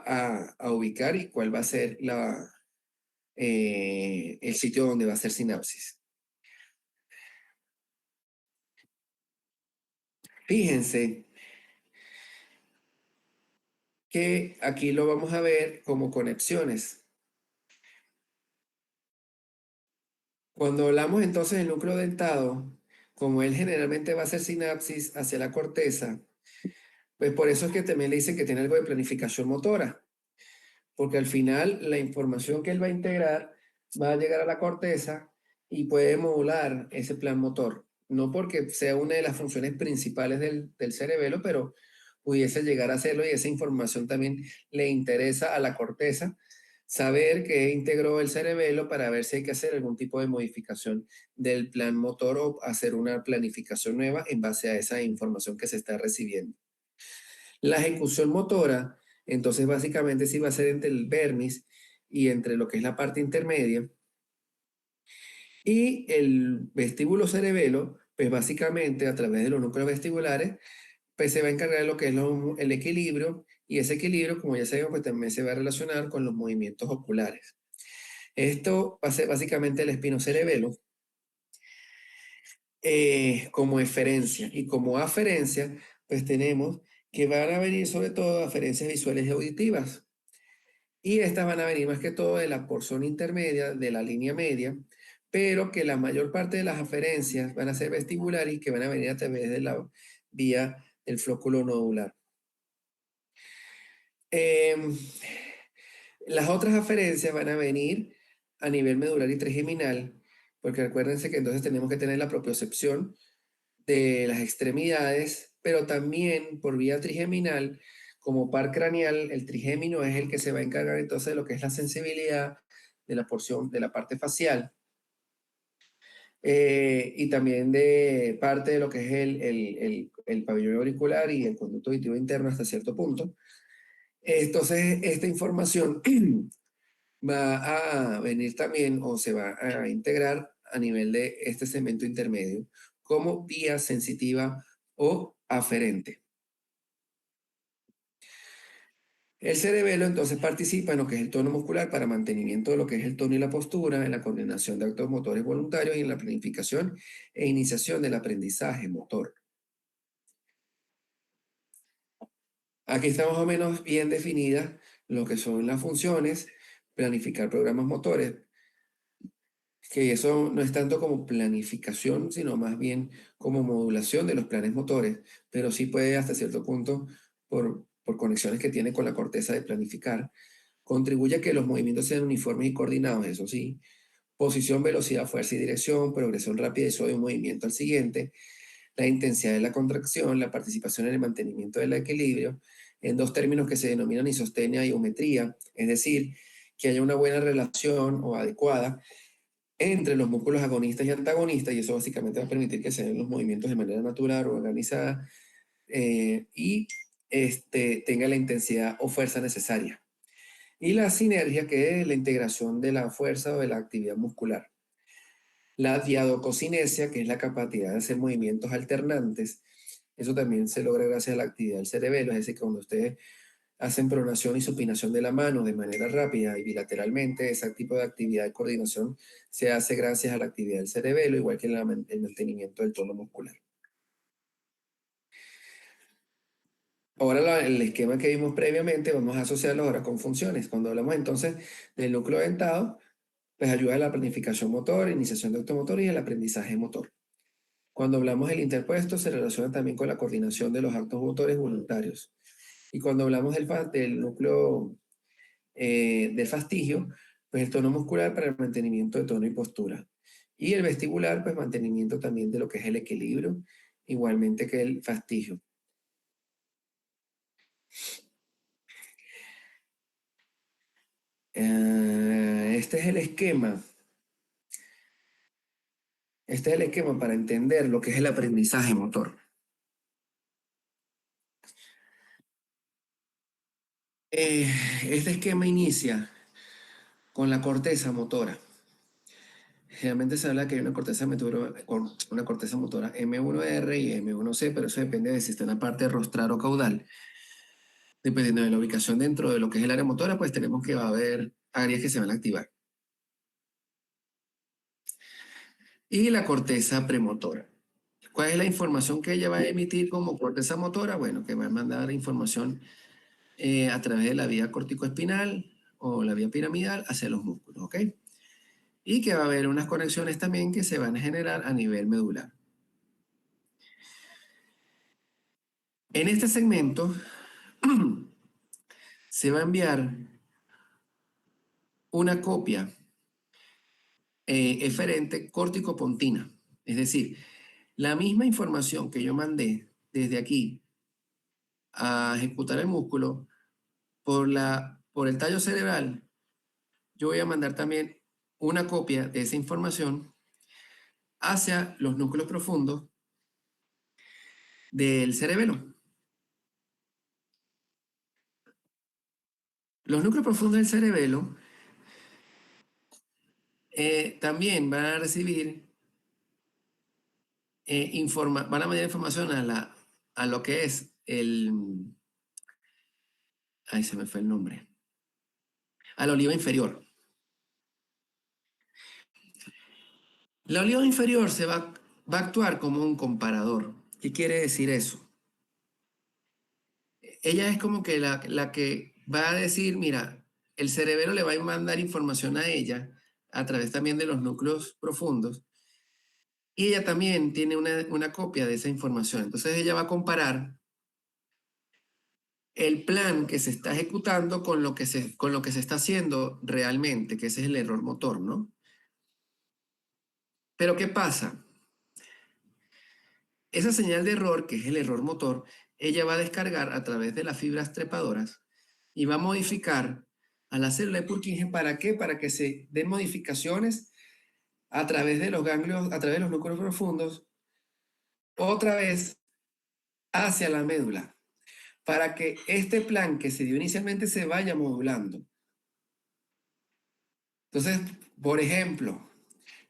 a ubicar y cuál va a ser el sitio donde va a ser sinapsis. Fíjense que aquí lo vamos a ver como conexiones. Cuando hablamos entonces del núcleo dentado, como él generalmente va a hacer sinapsis hacia la corteza, pues por eso es que también le dicen que tiene algo de planificación motora, porque al final la información que él va a integrar va a llegar a la corteza y puede modular ese plan motor. No porque sea una de las funciones principales del cerebelo, pero pudiese llegar a hacerlo, y esa información también le interesa a la corteza saber que integró el cerebelo para ver si hay que hacer algún tipo de modificación del plan motor o hacer una planificación nueva en base a esa información que se está recibiendo. La ejecución motora, entonces básicamente sí va a ser entre el vermis y entre lo que es la parte intermedia. Y el vestíbulo cerebelo, pues básicamente a través de los núcleos vestibulares, pues se va a encargar de lo que es el equilibrio, y ese equilibrio, como ya sabemos, pues también se va a relacionar con los movimientos oculares. Esto va a ser básicamente el espinocerebelo como eferencia, y como aferencia, pues tenemos que van a venir sobre todo aferencias visuales y auditivas. Y estas van a venir más que todo de la porción intermedia, de la línea media, pero que la mayor parte de las aferencias van a ser vestibulares y que van a venir a través de la vía del flóculo nodular. Las otras aferencias van a venir a nivel medular y trigeminal, porque acuérdense que entonces tenemos que tener la propiocepción de las extremidades, pero también por vía trigeminal, como par craneal, el trigémino es el que se va a encargar entonces de lo que es la sensibilidad de la porción de la parte facial, y también de parte de lo que es el pabellón auricular y el conducto auditivo interno hasta cierto punto. Entonces, esta información va a venir también o se va a integrar a nivel de este segmento intermedio como vía sensitiva o aferente. El cerebelo entonces participa en lo que es el tono muscular para mantenimiento de lo que es el tono y la postura, en la coordinación de actos motores voluntarios y en la planificación e iniciación del aprendizaje motor. Aquí está más o menos bien definidas lo que son las funciones, planificar programas motores. que eso no es tanto como planificación, sino más bien como modulación de los planes motores, pero sí puede hasta cierto punto, por conexiones que tiene con la corteza de planificar, contribuye a que los movimientos sean uniformes y coordinados, eso sí, posición, velocidad, fuerza y dirección, progresión rápida y suave de un movimiento al siguiente, la intensidad de la contracción, la participación en el mantenimiento del equilibrio, en dos términos que se denominan isostenia y isometría, es decir, que haya una buena relación o adecuada entre los músculos agonistas y antagonistas, y eso básicamente va a permitir que se den los movimientos de manera natural o organizada y tenga la intensidad o fuerza necesaria. Y la sinergia, que es la integración de la fuerza o de la actividad muscular. La diadococinesia, que es la capacidad de hacer movimientos alternantes, eso también se logra gracias a la actividad del cerebelo, es decir, que cuando ustedes hacen pronación y supinación de la mano de manera rápida y bilateralmente, ese tipo de actividad de coordinación se hace gracias a la actividad del cerebelo, igual que el mantenimiento del tono muscular. Ahora el esquema que vimos previamente, vamos a asociarlo ahora con funciones. Cuando hablamos entonces del núcleo dentado, pues ayuda a la planificación motor, iniciación de automotor y el aprendizaje motor. Cuando hablamos del interpuesto, se relaciona también con la coordinación de los actos motores voluntarios. Y cuando hablamos del núcleo del fastigio, pues el tono muscular para el mantenimiento de tono y postura. Y el vestibular, pues mantenimiento también de lo que es el equilibrio, igualmente que el fastigio. Este es el esquema. Este es el esquema para entender lo que es el aprendizaje motor. Este esquema inicia con la corteza motora. Generalmente se habla que hay una corteza motora, M1R y M1C, pero eso depende de si está en la parte rostral o caudal. Dependiendo de la ubicación dentro de lo que es el área motora, pues tenemos que va a haber áreas que se van a activar. Y la corteza premotora. ¿Cuál es la información que ella va a emitir como corteza motora? Bueno, que va a mandar información a través de la vía corticoespinal o la vía piramidal hacia los músculos, ¿ok? Y que va a haber unas conexiones también que se van a generar a nivel medular. En este segmento se va a enviar una copia eferente córtico-pontina. Es decir, la misma información que yo mandé desde aquí a ejecutar el músculo por el tallo cerebral, yo voy a mandar también una copia de esa información hacia los núcleos profundos del cerebelo. Los núcleos profundos del cerebelo también van a recibir, van a mandar información a lo que es ahí se me fue el nombre, a la oliva inferior. La oliva inferior va a actuar como un comparador. ¿Qué quiere decir eso? Ella es como que la que va a decir, mira, el cerebelo le va a mandar información a ella a través también de los núcleos profundos y ella también tiene una copia de esa información. Entonces ella va a comparar el plan que se está ejecutando con lo que se está haciendo realmente, que ese es el error motor, ¿no? Pero ¿qué pasa? Esa señal de error, que es el error motor, ella va a descargar a través de las fibras trepadoras y va a modificar a la célula de Purkinje. ¿Para qué? Para que se den modificaciones a través de los ganglios, a través de los núcleos profundos, otra vez hacia la médula, para que este plan que se dio inicialmente se vaya modulando. Entonces, por ejemplo,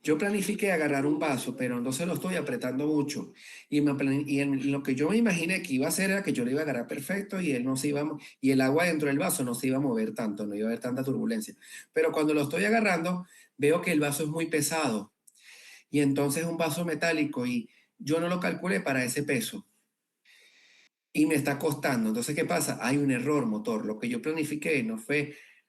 yo planifiqué agarrar un vaso, pero no se lo estoy apretando mucho. Y lo que yo me imaginé que iba a hacer era que yo lo iba a agarrar perfecto y él no se iba y el agua dentro del vaso no se iba a mover tanto, no iba a haber tanta turbulencia. Pero cuando lo estoy agarrando, veo que el vaso es muy pesado y entonces es un vaso metálico y yo no lo calculé para ese peso y me está costando. Entonces, ¿qué pasa? Hay un error motor. Lo que yo planifiqué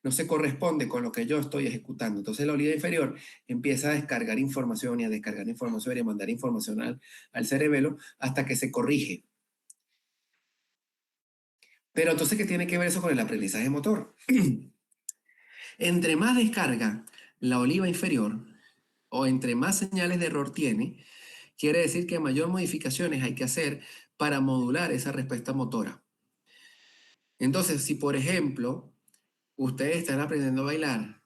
no se corresponde con lo que yo estoy ejecutando. Entonces la oliva inferior empieza a descargar información y a descargar información y a mandar información al cerebelo hasta que se corrige. Pero entonces, ¿qué tiene que ver eso con el aprendizaje motor? Entre más descarga la oliva inferior o entre más señales de error tiene, quiere decir que mayor modificaciones hay que hacer para modular esa respuesta motora. Entonces, si por ejemplo, ustedes están aprendiendo a bailar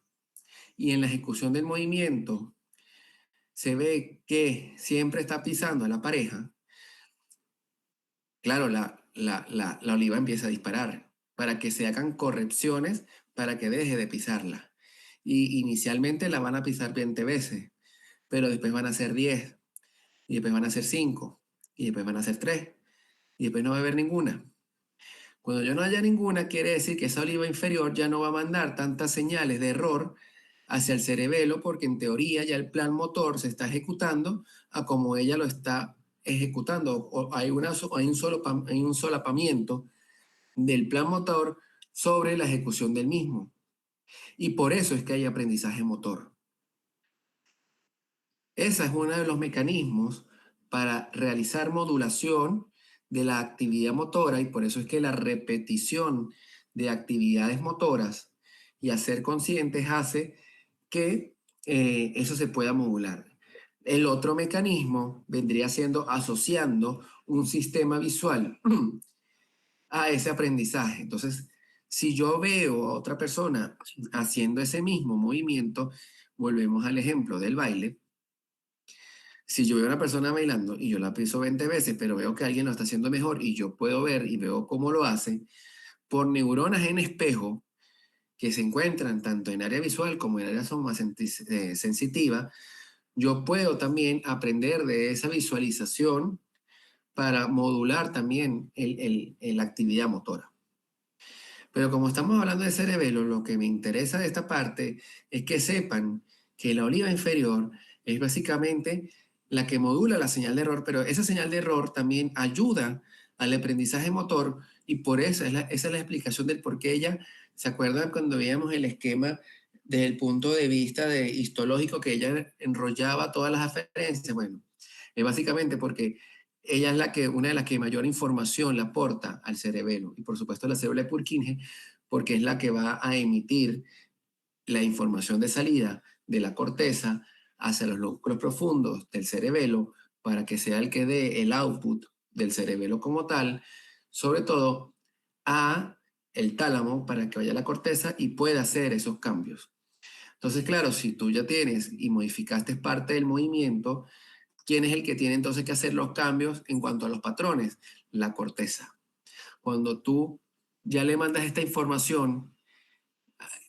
y en la ejecución del movimiento se ve que siempre está pisando a la pareja, claro, la oliva empieza a disparar para que se hagan correcciones para que deje de pisarla. Y inicialmente la van a pisar 20 veces, pero después van a ser 10, y después van a ser 5, y después van a ser 3, y después no va a haber ninguna. Cuando yo no haya ninguna, quiere decir que esa oliva inferior ya no va a mandar tantas señales de error hacia el cerebelo, porque en teoría ya el plan motor se está ejecutando a como ella lo está ejecutando, o hay un solapamiento del plan motor sobre la ejecución del mismo. Y por eso es que hay aprendizaje motor. Ese es uno de los mecanismos para realizar modulación de la actividad motora, y por eso es que la repetición de actividades motoras y hacer conscientes hace que eso se pueda modular. El otro mecanismo vendría siendo asociando un sistema visual a ese aprendizaje. Entonces, si yo veo a otra persona haciendo ese mismo movimiento, volvemos al ejemplo del baile. Si yo veo a una persona bailando y yo la piso 20 veces, pero veo que alguien lo está haciendo mejor y yo puedo ver y veo cómo lo hace, por neuronas en espejo que se encuentran tanto en área visual como en área sensitiva, yo puedo también aprender de esa visualización para modular también la actividad motora. Pero como estamos hablando de cerebelo, lo que me interesa de esta parte es que sepan que la oliva inferior es básicamente la que modula la señal de error, pero esa señal de error también ayuda al aprendizaje motor, y por eso esa es la explicación del por qué ella, ¿se acuerdan cuando veíamos el esquema desde el punto de vista de histológico que ella enrollaba todas las aferencias? Bueno, es básicamente porque ella es una de las que mayor información le aporta al cerebelo, y por supuesto la célula de Purkinje, porque es la que va a emitir la información de salida de la corteza hacia los lóbulos profundos del cerebelo para que sea el que dé el output del cerebelo como tal, sobre todo a el tálamo para que vaya a la corteza y pueda hacer esos cambios. Entonces, claro, si tú ya tienes y modificaste parte del movimiento, ¿quién es el que tiene entonces que hacer los cambios en cuanto a los patrones? La corteza. Cuando tú ya le mandas esta información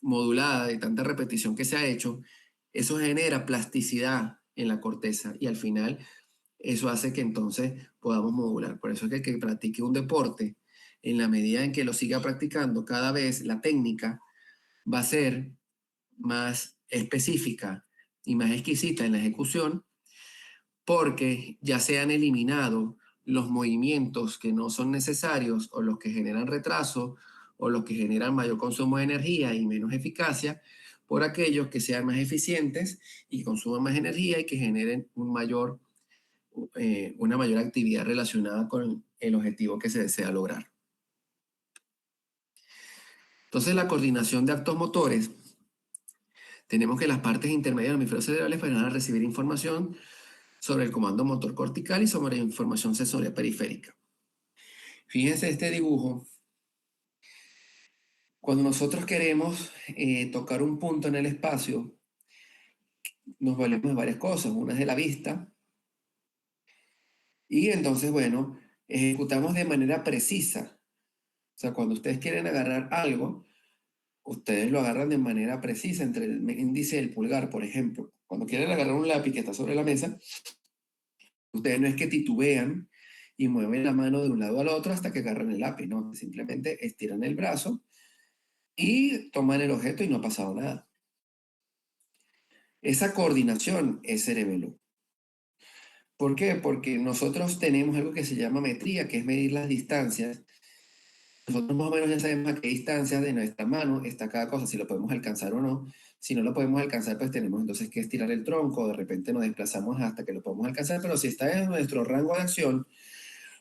modulada de tanta repetición que se ha hecho, eso genera plasticidad en la corteza y al final eso hace que entonces podamos modular. Por eso es que el que practique un deporte, en la medida en que lo siga practicando, cada vez la técnica va a ser más específica y más exquisita en la ejecución, porque ya se han eliminado los movimientos que no son necesarios o los que generan retraso o los que generan mayor consumo de energía y menos eficacia, por aquellos que sean más eficientes y consuman más energía y que generen una mayor actividad relacionada con el objetivo que se desea lograr. Entonces, la coordinación de actos motores, tenemos que las partes intermedias de los hemisferios cerebrales van a recibir información sobre el comando motor cortical y sobre información sensorial periférica. Fíjense este dibujo. Cuando nosotros queremos tocar un punto en el espacio, nos valemos de varias cosas. Una es de la vista. Y entonces, bueno, ejecutamos de manera precisa. O sea, cuando ustedes quieren agarrar algo, ustedes lo agarran de manera precisa entre el índice y el pulgar, por ejemplo. Cuando quieren agarrar un lápiz que está sobre la mesa, ustedes no es que titubean y mueven la mano de un lado al otro hasta que agarran el lápiz, no, simplemente estiran el brazo y toman el objeto y no ha pasado nada. Esa coordinación es cerebelo. ¿Por qué? Porque nosotros tenemos algo que se llama metría, que es medir las distancias nosotros más o menos ya sabemos a qué distancia de nuestra mano está cada cosa, si lo podemos alcanzar o no. Si no lo podemos alcanzar, pues tenemos entonces que estirar el tronco, de repente nos desplazamos hasta que lo podemos alcanzar, pero si está en nuestro rango de acción,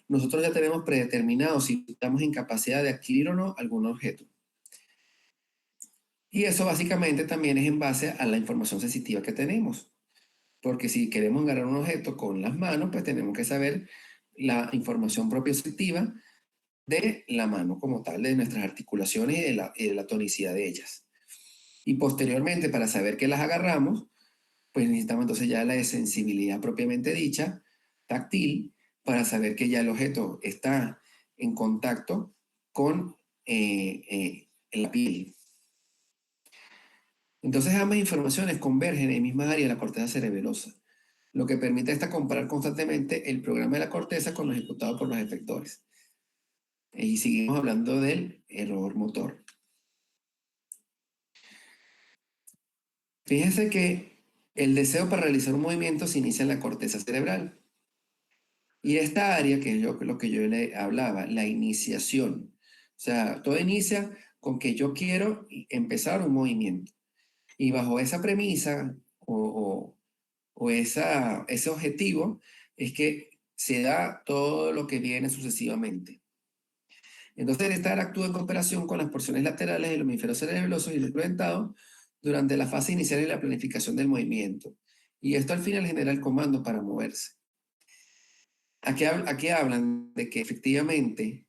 nosotros ya tenemos predeterminado si estamos en capacidad de adquirir o no algún objeto. Y eso básicamente también es en base a la información sensitiva que tenemos. Porque si queremos agarrar un objeto con las manos, pues tenemos que saber la información propioceptiva de la mano como tal, de nuestras articulaciones y de la tonicidad de ellas. Y posteriormente, para saber que las agarramos, pues necesitamos entonces ya la sensibilidad propiamente dicha, táctil, para saber que ya el objeto está en contacto con la piel. Entonces ambas informaciones convergen en el misma área de la corteza cerebelosa, lo que permite esta comparar constantemente el programa de la corteza con lo ejecutado por los efectores. Y seguimos hablando del error motor. Fíjense que el deseo para realizar un movimiento se inicia en la corteza cerebral. Y esta área, que es lo que yo le hablaba, la iniciación. O sea, todo inicia con que yo quiero empezar un movimiento. Y bajo esa premisa ese objetivo es que se da todo lo que viene sucesivamente. Entonces, esta área actúa en cooperación con las porciones laterales del hemisferio cerebeloso y el dentado durante la fase inicial de la planificación del movimiento. Y esto al final genera el comando para moverse. Aquí hablan de que efectivamente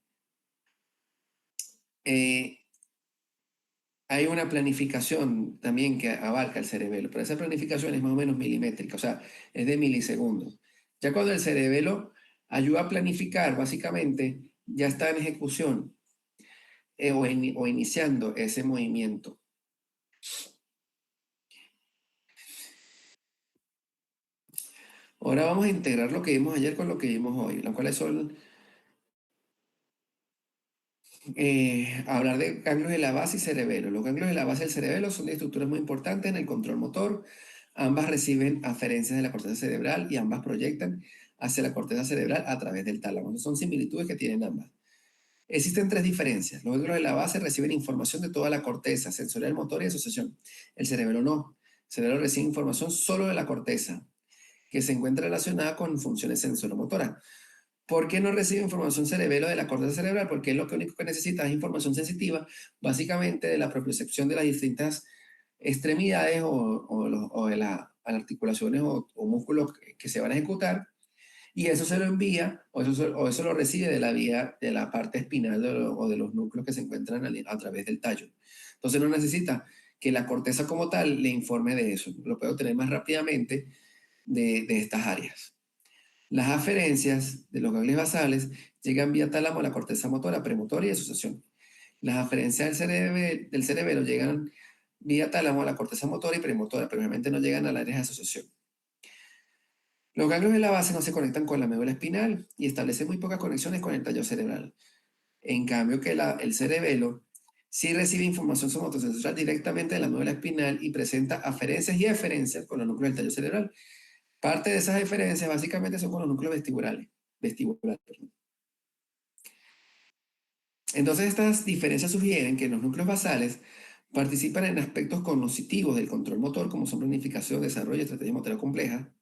hay una planificación también que abarca el cerebelo, pero esa planificación es más o menos milimétrica, o sea, es de milisegundos. Ya cuando el cerebelo ayuda a planificar, básicamente ya está en ejecución o iniciando ese movimiento. Ahora vamos a integrar lo que vimos ayer con lo que vimos hoy, las cuales son hablar de ganglios de la base y cerebelo. Los ganglios de la base del cerebelo son de estructuras muy importantes en el control motor. Ambas reciben aferencias de la corteza cerebral y ambas proyectan hacia la corteza cerebral a través del tálamo. Son similitudes que tienen ambas. Existen tres diferencias. Los ganglios de la base reciben información de toda la corteza, sensorial, motor y asociación. El cerebelo no. El cerebelo recibe información solo de la corteza, que se encuentra relacionada con funciones sensoromotoras. ¿Por qué no recibe información cerebelo de la corteza cerebral? Porque lo único que necesita es información sensitiva, básicamente de la propiocepción de las distintas extremidades o de las articulaciones o músculos que se van a ejecutar, y eso se lo envía o eso lo recibe de la vía de la parte espinal o de los núcleos que se encuentran a través del tallo. Entonces no necesita que la corteza como tal le informe de eso, lo puede obtener más rápidamente de estas áreas. Las aferencias de los ganglios basales llegan vía tálamo a la corteza motora, premotora y asociación. Las aferencias del cerebelo llegan vía tálamo a la corteza motora y premotora, pero realmente no llegan al área de asociación. Los ganglios de la base no se conectan con la médula espinal y establecen muy pocas conexiones con el tallo cerebral. En cambio que el cerebelo sí recibe información somatosensorial directamente de la médula espinal y presenta aferencias y eferencias con los núcleos del tallo cerebral. Parte de esas diferencias básicamente son con los núcleos vestibulares. Perdón. Entonces estas diferencias sugieren que los núcleos basales participan en aspectos cognitivos del control motor, como son planificación, desarrollo y estrategia motora compleja.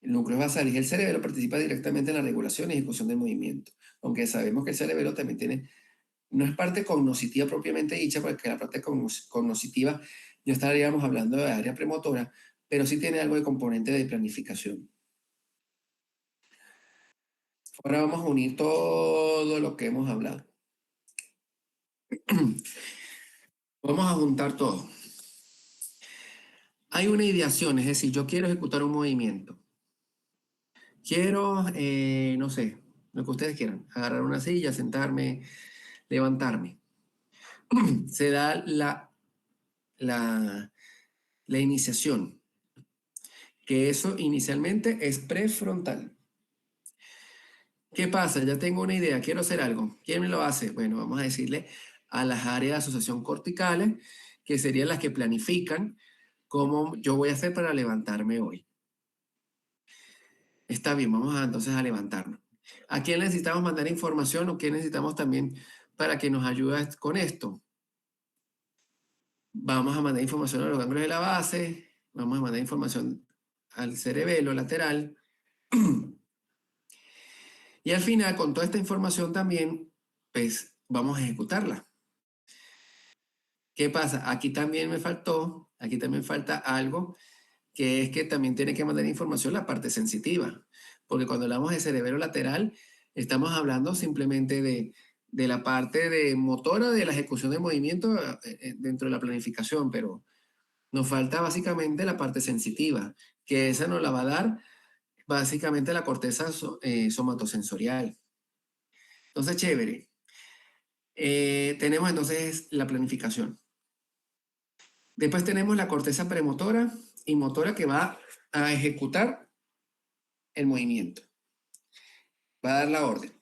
El núcleo basal y el cerebelo participan directamente en la regulación y ejecución del movimiento, aunque sabemos que el cerebelo también tiene, no es parte cognitiva propiamente dicha, porque la parte cognitiva ya estaríamos hablando de área premotora, pero sí tiene algo de componente de planificación. Ahora vamos a unir todo lo que hemos hablado. Vamos a juntar todo. Hay una ideación, es decir, yo quiero ejecutar un movimiento. Quiero, no sé, lo que ustedes quieran, agarrar una silla, sentarme, levantarme. Se da la iniciación, que eso inicialmente es prefrontal. ¿Qué pasa? Ya tengo una idea, quiero hacer algo. ¿Quién me lo hace? Bueno, vamos a decirle a las áreas de asociación corticales, que serían las que planifican cómo yo voy a hacer para levantarme hoy. Está bien, vamos entonces a levantarnos. ¿A quién necesitamos mandar información o quién necesitamos también para que nos ayude con esto? Vamos a mandar información a los ganglios de la base, vamos a mandar información al cerebelo lateral y al final con toda esta información también, pues vamos a ejecutarla. ¿Qué pasa? Aquí también falta algo, que es que también tiene que mandar información la parte sensitiva, porque cuando hablamos de cerebelo lateral, estamos hablando simplemente de la parte de motora de la ejecución de movimiento dentro de la planificación, pero nos falta básicamente la parte sensitiva, que esa nos la va a dar básicamente la corteza somatosensorial. Entonces, chévere. Tenemos entonces la planificación. Después tenemos la corteza premotora y motora que va a ejecutar el movimiento. Va a dar la orden.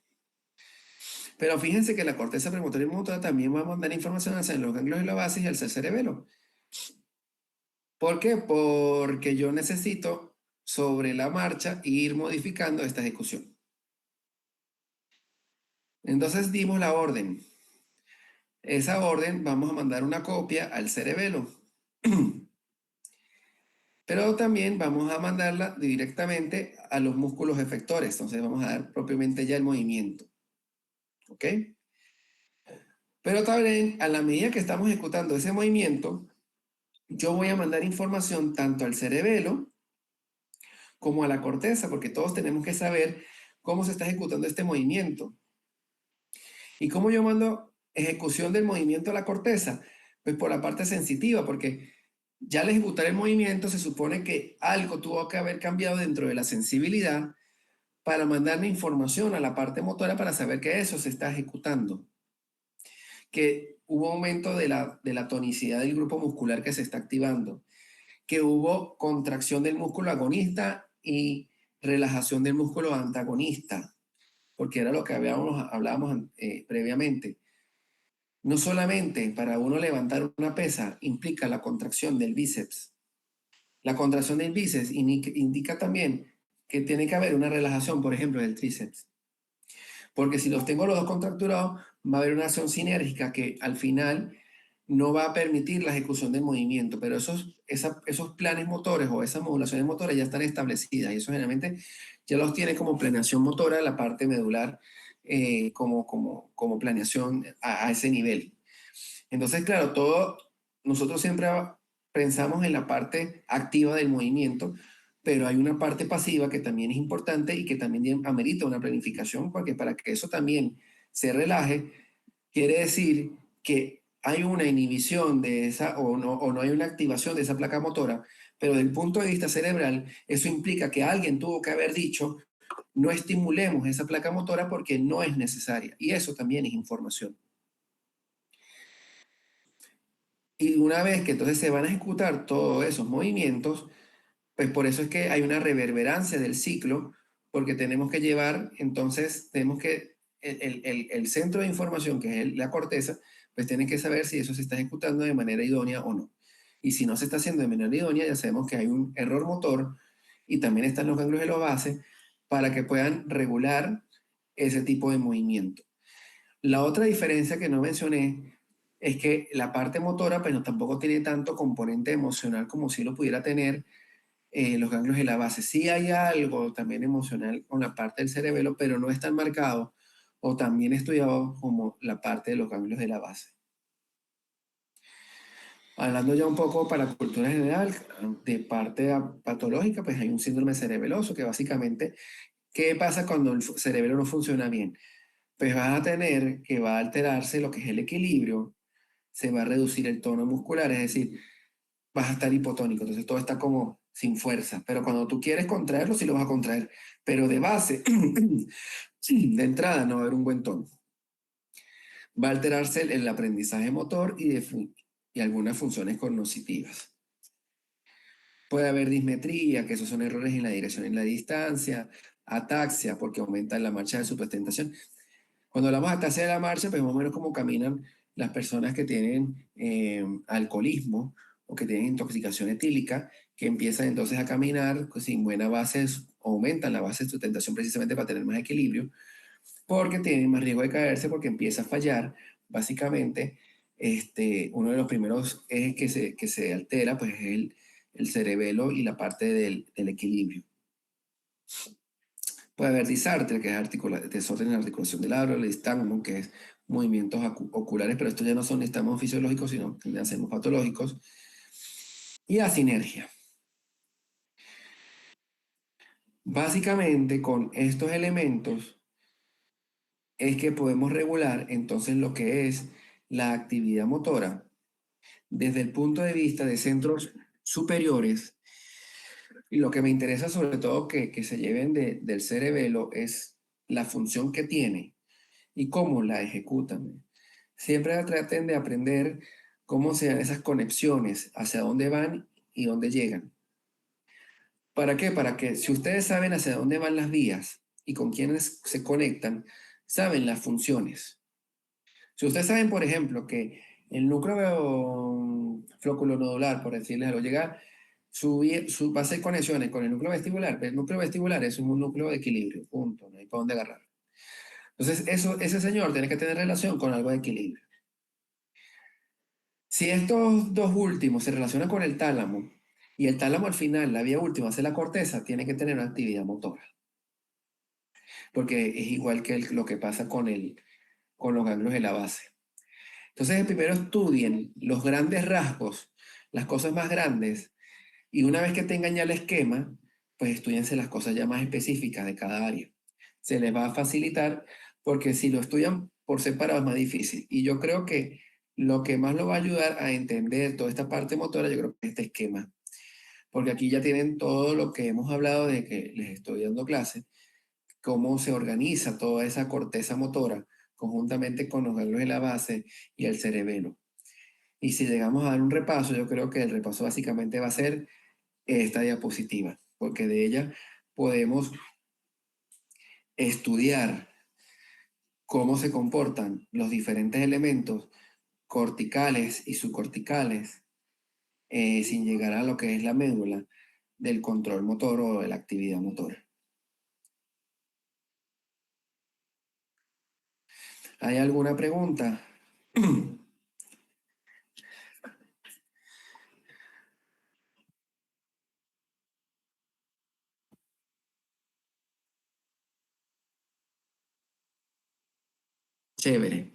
Pero fíjense que la corteza premotora y motora también va a mandar información hacia los ganglios de la base y al cerebelo. ¿Por qué? Porque yo necesito sobre la marcha ir modificando esta ejecución. Entonces dimos la orden. Esa orden vamos a mandar una copia al cerebelo. Pero también vamos a mandarla directamente a los músculos efectores. Entonces vamos a dar propiamente ya el movimiento. ¿Ok? Pero también a la medida que estamos ejecutando ese movimiento, yo voy a mandar información tanto al cerebelo como a la corteza, porque todos tenemos que saber cómo se está ejecutando este movimiento. ¿Y cómo yo mando ejecución del movimiento a la corteza? Pues por la parte sensitiva, porque ya al ejecutar el movimiento se supone que algo tuvo que haber cambiado dentro de la sensibilidad para mandarme información a la parte motora para saber que eso se está ejecutando. Que hubo aumento de la tonicidad del grupo muscular que se está activando, que hubo contracción del músculo agonista y relajación del músculo antagonista, porque era lo que hablábamos previamente. No solamente para uno levantar una pesa implica la contracción del bíceps. La contracción del bíceps indica también que tiene que haber una relajación, por ejemplo, del tríceps. Porque si los tengo los dos contracturados, va a haber una acción sinérgica que al final no va a permitir la ejecución del movimiento, pero esos planes motores o esas modulaciones motoras ya están establecidas y eso generalmente ya los tiene como planeación motora la parte medular como planeación a ese nivel. Entonces, claro, nosotros siempre pensamos en la parte activa del movimiento, pero hay una parte pasiva que también es importante y que también amerita una planificación, porque para que eso también se relaje, quiere decir que hay una inhibición de esa o no hay una activación de esa placa motora, pero desde el punto de vista cerebral, eso implica que alguien tuvo que haber dicho, no estimulemos esa placa motora porque no es necesaria. Y eso también es información. Y una vez que entonces se van a ejecutar todos esos movimientos, pues por eso es que hay una reverberancia del ciclo, porque tenemos que llevar, entonces tenemos que, el centro de información, que es la corteza, pues tiene que saber si eso se está ejecutando de manera idónea o no. Y si no se está haciendo de manera idónea, ya sabemos que hay un error motor y también están los ganglios de la base para que puedan regular ese tipo de movimiento. La otra diferencia que no mencioné es que la parte motora, pues no, tampoco tiene tanto componente emocional como si lo pudiera tener los ganglios de la base. Sí hay algo también emocional con la parte del cerebelo, pero no es tan marcado o también estudiado como la parte de los ganglios de la base. Hablando ya un poco para la cultura general, de parte patológica, pues hay un síndrome cerebeloso que básicamente, ¿qué pasa cuando el cerebelo no funciona bien? Pues vas a tener que va a alterarse lo que es el equilibrio, se va a reducir el tono muscular, es decir, vas a estar hipotónico, entonces todo está como sin fuerza, pero cuando tú quieres contraerlo, sí lo vas a contraer, pero de base, de entrada no va a haber un buen tono. Va a alterarse el aprendizaje motor y algunas funciones cognitivas. Puede haber dismetría, que esos son errores en la dirección y en la distancia, ataxia, porque aumenta la marcha de supertentación. Cuando hablamos de ataxia de la marcha, pues más o menos como caminan las personas que tienen alcoholismo o que tienen intoxicación etílica, que empiezan entonces a caminar pues, sin buena base, aumentan la base de sustentación precisamente para tener más equilibrio, porque tienen más riesgo de caerse porque empieza a fallar. Básicamente, uno de los primeros ejes que se altera pues, es el cerebelo y la parte del equilibrio. Puede haber disartria, que es desorden en la articulación del labio, el estangno, que es movimientos oculares, pero estos ya no son estamos fisiológicos, sino que hacemos patológicos, y asinergia. Básicamente, con estos elementos es que podemos regular entonces lo que es la actividad motora desde el punto de vista de centros superiores. Y lo que me interesa sobre todo que se lleven del cerebelo es la función que tiene y cómo la ejecutan. Siempre traten de aprender cómo se dan esas conexiones, hacia dónde van y dónde llegan. ¿Para qué? Para que si ustedes saben hacia dónde van las vías y con quiénes se conectan, saben las funciones. Si ustedes saben, por ejemplo, que el núcleo flóculo-nodular, por decirles algo, llega, va a hacer conexiones con el núcleo vestibular. El núcleo vestibular es un núcleo de equilibrio, punto, no hay para dónde agarrar. Entonces, ese señor tiene que tener relación con algo de equilibrio. Si estos dos últimos se relacionan con el tálamo, y el tálamo al final, la vía última, hace la corteza, tiene que tener una actividad motora. Porque es igual que lo que pasa con los ganglios de la base. Entonces, primero estudien los grandes rasgos, las cosas más grandes, y una vez que tengan ya el esquema, pues estudiense las cosas ya más específicas de cada área. Se les va a facilitar porque si lo estudian por separado es más difícil. Y yo creo que lo que más lo va a ayudar a entender toda esta parte motora, yo creo que es este esquema. Porque aquí ya tienen todo lo que hemos hablado de que les estoy dando clase, cómo se organiza toda esa corteza motora conjuntamente con los ganglios de la base y el cerebelo. Y si llegamos a dar un repaso, yo creo que el repaso básicamente va a ser esta diapositiva, porque de ella podemos estudiar cómo se comportan los diferentes elementos corticales y subcorticales sin llegar a lo que es la médula del control motor o de la actividad motora. ¿Hay alguna pregunta? Chévere.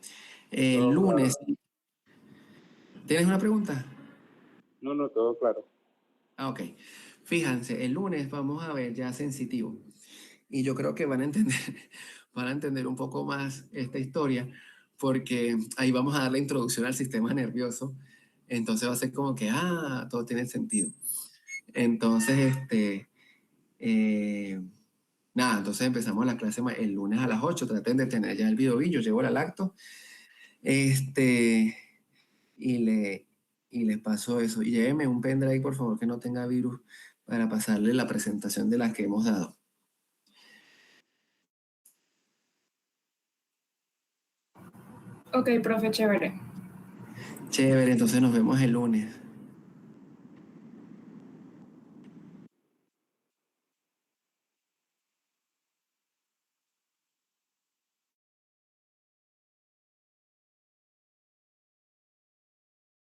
El Todo lunes, claro. ¿tienes una pregunta? No, no, todo claro. Ah, ok. Fíjense, el lunes vamos a ver ya sensitivo. Y yo creo que van a entender, van a entender un poco más esta historia, porque ahí vamos a dar la introducción al sistema nervioso. Entonces va a ser como que, todo tiene sentido. Entonces, eh, nada, entonces empezamos la clase el lunes a las 8. Traten de tener ya el video, yo llevo la lacto. Y le, y les paso eso. Y lléveme un pendrive, por favor, que no tenga virus para pasarle la presentación de la que hemos dado. Ok, profe, chévere. Chévere, entonces nos vemos el lunes.